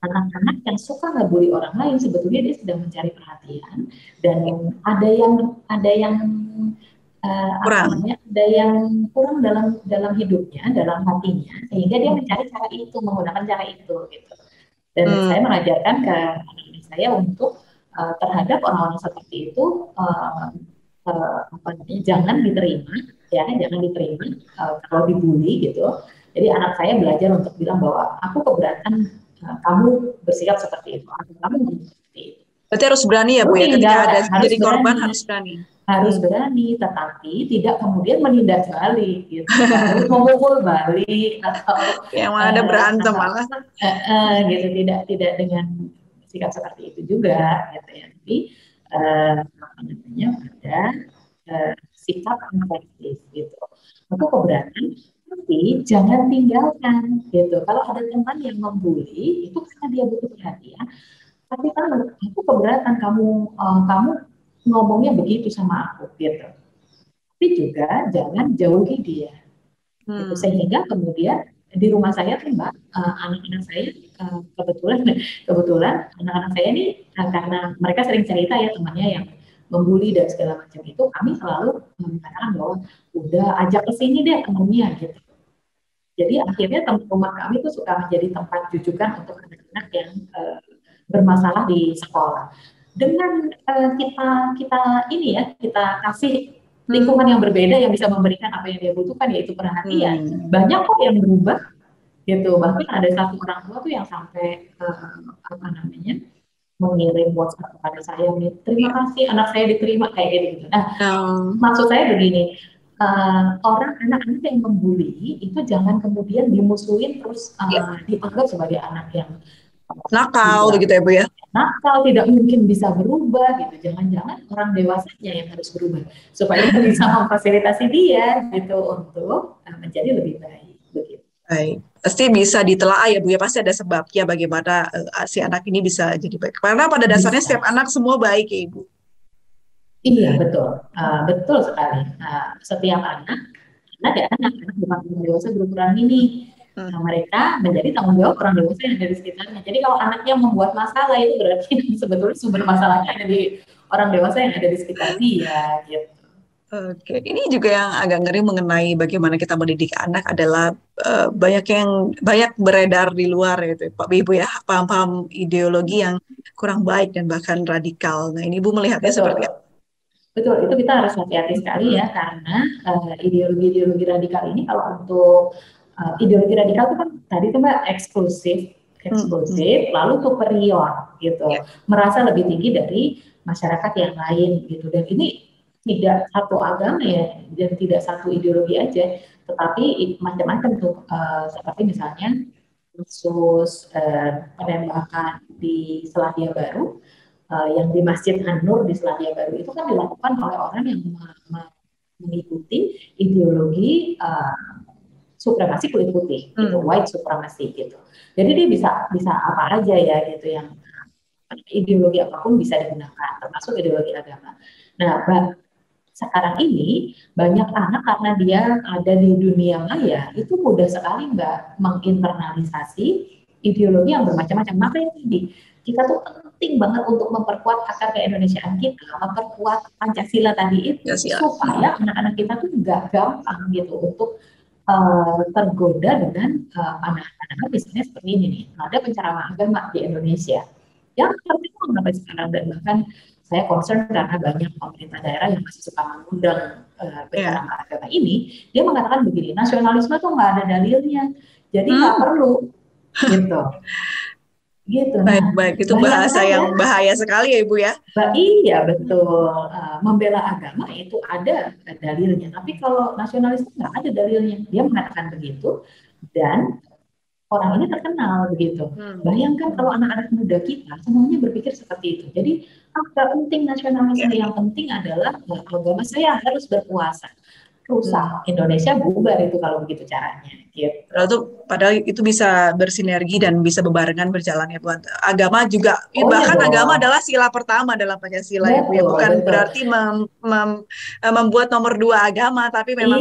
anak-anak yang suka ngebully orang lain sebetulnya dia sedang mencari perhatian, dan ada yang ada yang kurang dalam hidupnya, dalam hatinya, sehingga dia mencari cara itu, menggunakan cara itu gitu. Dan saya mengajarkan ke anak-anak saya untuk terhadap orang-orang seperti itu jangan diterima ya, jangan diterima kalau dibully gitu. Jadi anak saya belajar untuk bilang bahwa aku keberatan kamu bersikap seperti itu, kamu seperti itu. Berarti harus berani ya Bu ya, ketika ada jadi korban harus berani. Harus berani, tetapi tidak kemudian menindas balik, gitu. Harus memukul balik atau yang ada berantem malah. Gitu, tidak dengan sikap seperti itu juga, gitu ya. Tapi ada sikap efektif, gitu. Untuk keberatan Tapi jangan tinggalkan gitu. Kalau ada teman yang membuli itu karena dia butuh perhatian, tapi tahu aku keberatan kamu ngomongnya begitu sama aku gitu. Tapi juga jangan jauhi dia gitu. Sehingga kemudian di rumah saya tuh Mbak, anak-anak saya kebetulan kebetulan anak-anak saya ini karena mereka sering cerita ya temannya yang membuli dan segala macam itu, kami selalu mengatakan bahwa udah ajak ke sini deh temennya gitu. Jadi akhirnya teman rumah kami itu suka menjadi tempat jujukan untuk anak-anak yang bermasalah di sekolah. Dengan kita kita ini ya kita kasih lingkungan yang berbeda yang bisa memberikan apa yang dia butuhkan, yaitu perhatian. Banyak kok yang berubah gitu. Bahkan ada satu orang tua tuh yang sampai apa namanya mengirim WhatsApp kepada saya, terima kasih anak saya diterima kayak gitu. Nah, maksud saya begini, orang anak-anak yang membuli itu jangan kemudian dimusuhin terus dianggap sebagai anak yang nakal begitu ya Bu ya. Nakal, tidak mungkin bisa berubah gitu. Jangan-jangan orang dewasanya yang harus berubah supaya bisa memfasilitasi dia gitu untuk menjadi lebih baik begitu. Baik. Pasti bisa ditelaah ya Bu ya, pasti ada sebabnya bagaimana si anak ini bisa jadi baik. Karena pada dasarnya setiap anak semua baik ya Ibu. Iya betul, betul sekali. Setiap anak ada anak bukan orang dewasa berukuran ini. Mereka menjadi tanggung jawab orang dewasa yang ada di sekitarnya. Jadi kalau anaknya membuat masalah itu berarti sebetulnya sumber masalahnya ada di orang dewasa yang ada di sekitar dia. Gitu. Oke, ini juga yang agak ngeri mengenai bagaimana kita mendidik anak adalah banyak beredar di luar itu Pak Ibu ya, paham-paham ideologi yang kurang baik dan bahkan radikal. Nah ini Ibu melihatnya seperti apa? Betul, itu kita harus hati-hati sekali ya karena ideologi-ideologi radikal ini kalau untuk ideologi radikal itu kan tadi tuh Mbak eksklusif, lalu superior gitu, merasa lebih tinggi dari masyarakat yang lain gitu. Dan ini tidak satu agama ya dan tidak satu ideologi aja, tetapi macam-macam tuh seperti misalnya kasus penembakan di Selandia Baru yang di Masjid An-Nur di Selandia Baru itu kan dilakukan oleh orang yang mengikuti ideologi supremasi kulit putih gitu, white supremacy gitu. Jadi dia bisa apa aja ya gitu yang ideologi apapun bisa digunakan, termasuk ideologi agama. Nah, sekarang ini banyak anak karena dia ada di dunia maya itu mudah sekali Mbak menginternalisasi ideologi yang bermacam-macam. Makanya tadi kita tuh penting banget untuk memperkuat akar keindonesiaan kita, memperkuat Pancasila tadi itu supaya anak-anak kita tuh nggak gampang gitu untuk tergoda dengan pandangan-pandangan misalnya seperti ini nih. Ada penceramah agama di Indonesia yang terkenal sampai sekarang dan bahkan saya concern karena banyak pemerintah daerah yang masih suka mengundang penceramah agama ini. Dia mengatakan begini, nasionalisme tuh nggak ada dalilnya, jadi nggak perlu gitu. Gitu. Baik, itu bahasa yang bahaya sekali ya Ibu ya. Iya betul. Membela agama itu ada dalilnya, tapi kalau nasionalisme nggak ada dalilnya. Dia mengatakan begitu dan orang ini terkenal begitu. Bayangkan kalau anak-anak muda kita semuanya berpikir seperti itu. Jadi apa penting nasionalisme? Yang penting adalah agama saya harus berkuasa. Rusak Indonesia bubar itu kalau begitu caranya. Gitu. Padahal itu bisa bersinergi dan bisa bebarengan berjalan ya Bu. Agama juga, bahkan agama adalah sila pertama dalam Pancasila ya Bu ya. Bukan berarti membuat nomor 2 agama, tapi memang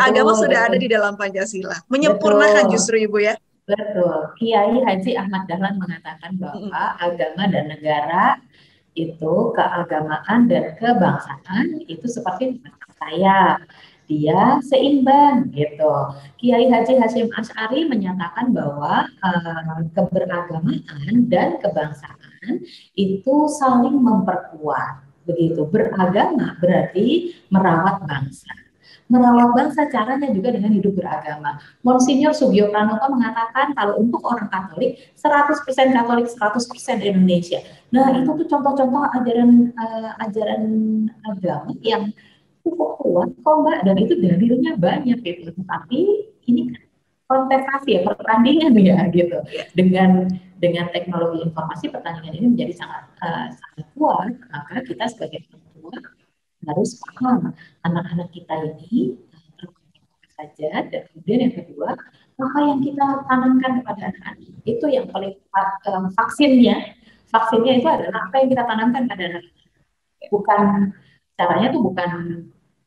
agama sudah ada di dalam Pancasila. Menyempurnakan justru Ibu ya. Betul. Kiai Haji Ahmad Dahlan mengatakan bahwa agama dan negara itu keagamaan dan kebangsaan itu seperti saya, dia seimbang gitu. Kiai Haji Hashim Asy'ari menyatakan bahwa keberagamaan dan kebangsaan itu saling memperkuat begitu. Beragama berarti merawat bangsa. Merawat bangsa caranya juga dengan hidup beragama. Monsinyur Sugio Pranoto mengatakan kalau untuk orang Katolik 100% Katolik, 100% Indonesia. Nah itu tuh contoh-contoh ajaran agama yang cukup kuat kok Mbak, dan itu dalilnya banyak gitu. Tapi ini kan kontestasi ya, pertandingan ya gitu. Dengan teknologi informasi pertandingan ini menjadi sangat kuat. Maka kita sebagai orang tua harus paham anak-anak kita ini saja. Dan kemudian yang kedua, apa yang kita tanamkan kepada anak-anak itu yang paling vaksinnya itu adalah apa yang kita tanamkan pada anak-anak. Bukan caranya tuh bukan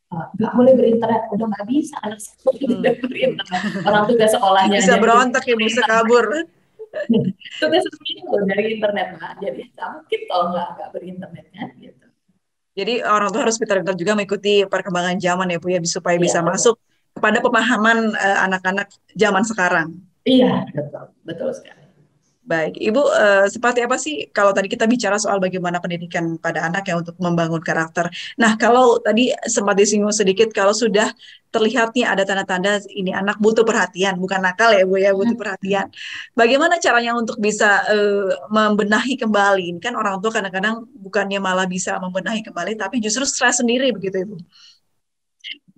nggak boleh berinternet, udah nggak bisa anak sekolah berinternet. Orang tugas sekolahnya bisa aja berontak ya, bisa kabur. tugas sekolahnya loh dari internet Mbak. Jadi nggak mungkin kalau nggak berinternet kan gitu. Jadi orang tua harus pintar-pintar juga mengikuti perkembangan zaman ya Bu ya, supaya bisa masuk kepada pemahaman anak-anak zaman sekarang. Iya, betul sekali. Baik, Ibu, seperti apa sih kalau tadi kita bicara soal bagaimana pendidikan pada anak ya untuk membangun karakter. Nah, kalau tadi sempat disinggung sedikit, kalau sudah terlihat nih ada tanda-tanda ini anak butuh perhatian, bukan nakal ya Bu ya, butuh perhatian. Bagaimana caranya untuk bisa membenahi kembali? Ini kan orang tua kadang-kadang bukannya malah bisa membenahi kembali, tapi justru stres sendiri begitu Ibu.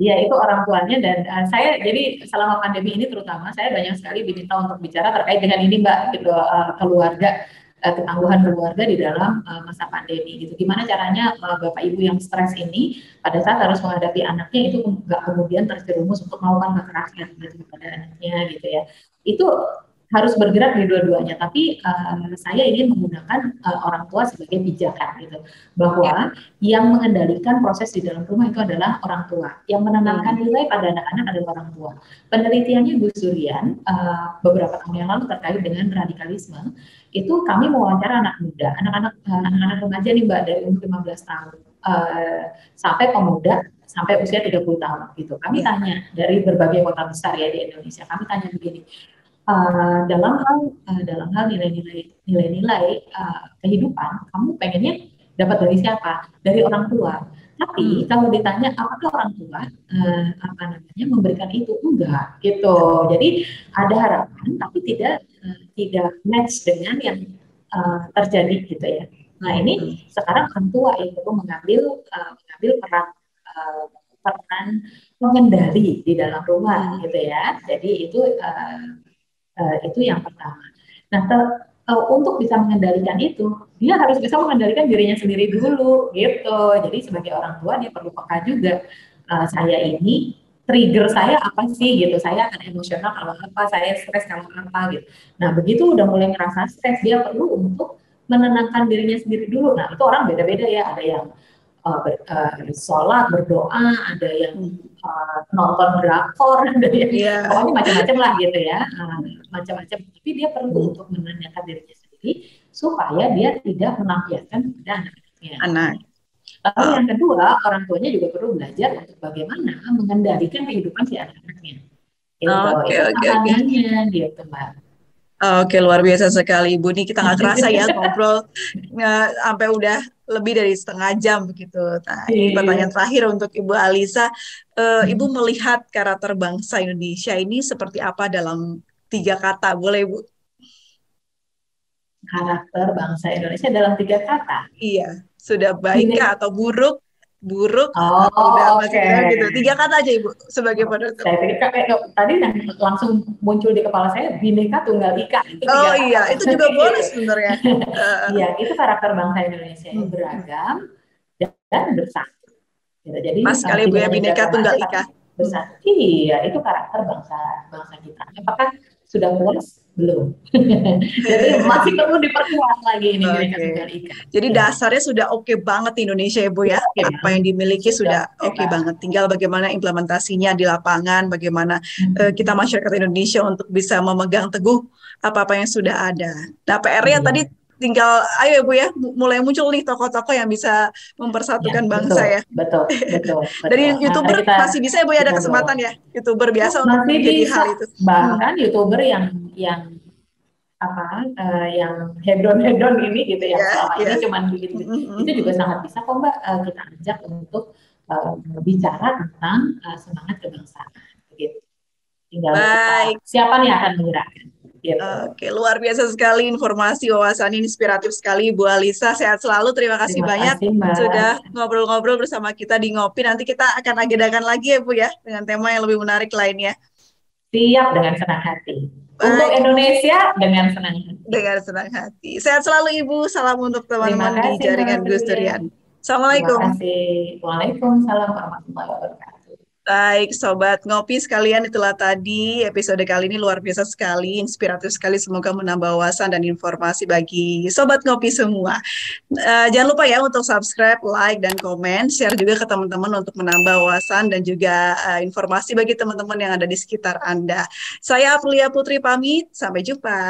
Iya, itu orang tuanya dan saya jadi selama pandemi ini terutama saya banyak sekali diminta untuk bicara terkait dengan ini Mbak gitu keluarga ketangguhan keluarga di dalam masa pandemi gitu. Gimana caranya Bapak Ibu yang stres ini pada saat harus menghadapi anaknya itu nggak kemudian terjerumus untuk melakukan kekerasan gitu kepada anaknya gitu ya. Itu harus bergerak di dua-duanya, tapi saya ingin menggunakan orang tua sebagai pijakan gitu, bahwa yang mengendalikan proses di dalam rumah itu adalah orang tua, yang menanamkan nilai pada anak-anak adalah orang tua. Penelitiannya Gus Durian beberapa tahun yang lalu terkait dengan radikalisme, itu kami mewawancara anak muda, anak-anak remaja nih Mbak dari umur 15 tahun sampai pemuda sampai usia 30 tahun gitu. Kami tanya dari berbagai kota besar ya di Indonesia, kami tanya begini. Dalam hal nilai-nilai kehidupan, kamu pengennya dapat dari siapa? Dari orang tua. Tapi kalau ditanya apakah orang tua memberikan itu, enggak gitu. Jadi ada harapan, tapi tidak match dengan yang terjadi gitu ya. Nah ini sekarang orang tua yang perlu mengambil peran mengendali di dalam rumah gitu ya. Jadi itu yang pertama. Nah, untuk bisa mengendalikan itu, dia harus bisa mengendalikan dirinya sendiri dulu, gitu. Jadi sebagai orang tua dia perlu peka juga. Saya ini trigger saya apa sih, gitu. Saya akan emosional kalau apa, saya stres kalau apa, gitu. Nah, begitu udah mulai ngerasa stres, dia perlu untuk menenangkan dirinya sendiri dulu. Nah, itu orang beda-beda ya. Ada yang sholat, berdoa, ada yang nonton drakor, ada yang pokoknya macam-macam lah gitu ya, macam-macam. Tapi dia perlu untuk menenangkan dirinya sendiri supaya dia tidak melampiaskan kepada anak-anaknya. Lalu yang kedua, orang tuanya juga perlu belajar untuk bagaimana mengendalikan kehidupan si anak-anaknya. Itu tantangannya gitu Mbak. Oke, luar biasa sekali Ibu. Nih kita nggak kerasa ya ngobrol sampai udah lebih dari setengah jam begitu. Nah, ini pertanyaan terakhir untuk Ibu Alisa. Ibu melihat karakter bangsa Indonesia ini seperti apa dalam 3 kata, boleh Bu? Karakter bangsa Indonesia dalam 3 kata? Iya, sudah baik atau buruk? Udah gitu. 3 kata aja Ibu sebagai penutup. Saya pikir tadi langsung muncul di kepala saya Bhinneka Tunggal Ika. Itu juga boleh sebenarnya. Iya, itu karakter bangsa Indonesia yang beragam dan bersatu. Jadi Mas sekali Bu ya, Bhinneka Tunggal Ika. Bersatu. Iya, itu karakter bangsa kita. Apakah sudah puas? Belum. Jadi masih perlu diperkuat lagi ini Bhinneka Tunggal Ika. Jadi dasarnya sudah oke banget Indonesia ya Bu ya. Apa yang dimiliki sudah oke banget. Tinggal bagaimana implementasinya di lapangan, bagaimana kita masyarakat Indonesia untuk bisa memegang teguh apa-apa yang sudah ada. Nah, PR-nya tadi tinggal ayo Bu ya, mulai muncul nih tokoh-tokoh yang bisa mempersatukan bangsa ya. Betul. Dari YouTuber masih bisa ya Bu ya, ada kesempatan ya. YouTuber biasa untuk menjadi hal itu. Bahkan YouTuber yang hedon ini gitu ya, selama ini cuman bikin itu juga sangat bisa kok Mbak kita ajak untuk bicara tentang semangat kebangsaan gitu. Tinggal siapa nih akan menggerakkan. Gitu. Oke, luar biasa sekali informasi, wawasan inspiratif sekali Bu Alisa. Sehat selalu, terima kasih banyak sudah ngobrol-ngobrol bersama kita di Ngopi. Nanti kita akan agendakan lagi ya Bu ya, dengan tema yang lebih menarik lainnya. Siap, dengan senang hati. Untuk Indonesia dengan senang hati. Dengan senang hati. Sehat selalu Ibu. Salam untuk teman-teman di jaringan Gus Durian. Assalamualaikum. Terima kasih. Waalaikumsalam warahmatullahi wabarakatuh. Baik, Sobat Ngopi sekalian, itulah tadi episode kali ini luar biasa sekali, inspiratif sekali. Semoga menambah wawasan dan informasi bagi Sobat Ngopi semua. Jangan lupa ya untuk subscribe, like, dan komen. Share juga ke teman-teman untuk menambah wawasan dan juga informasi bagi teman-teman yang ada di sekitar Anda. Saya Aprilia Putri pamit, sampai jumpa.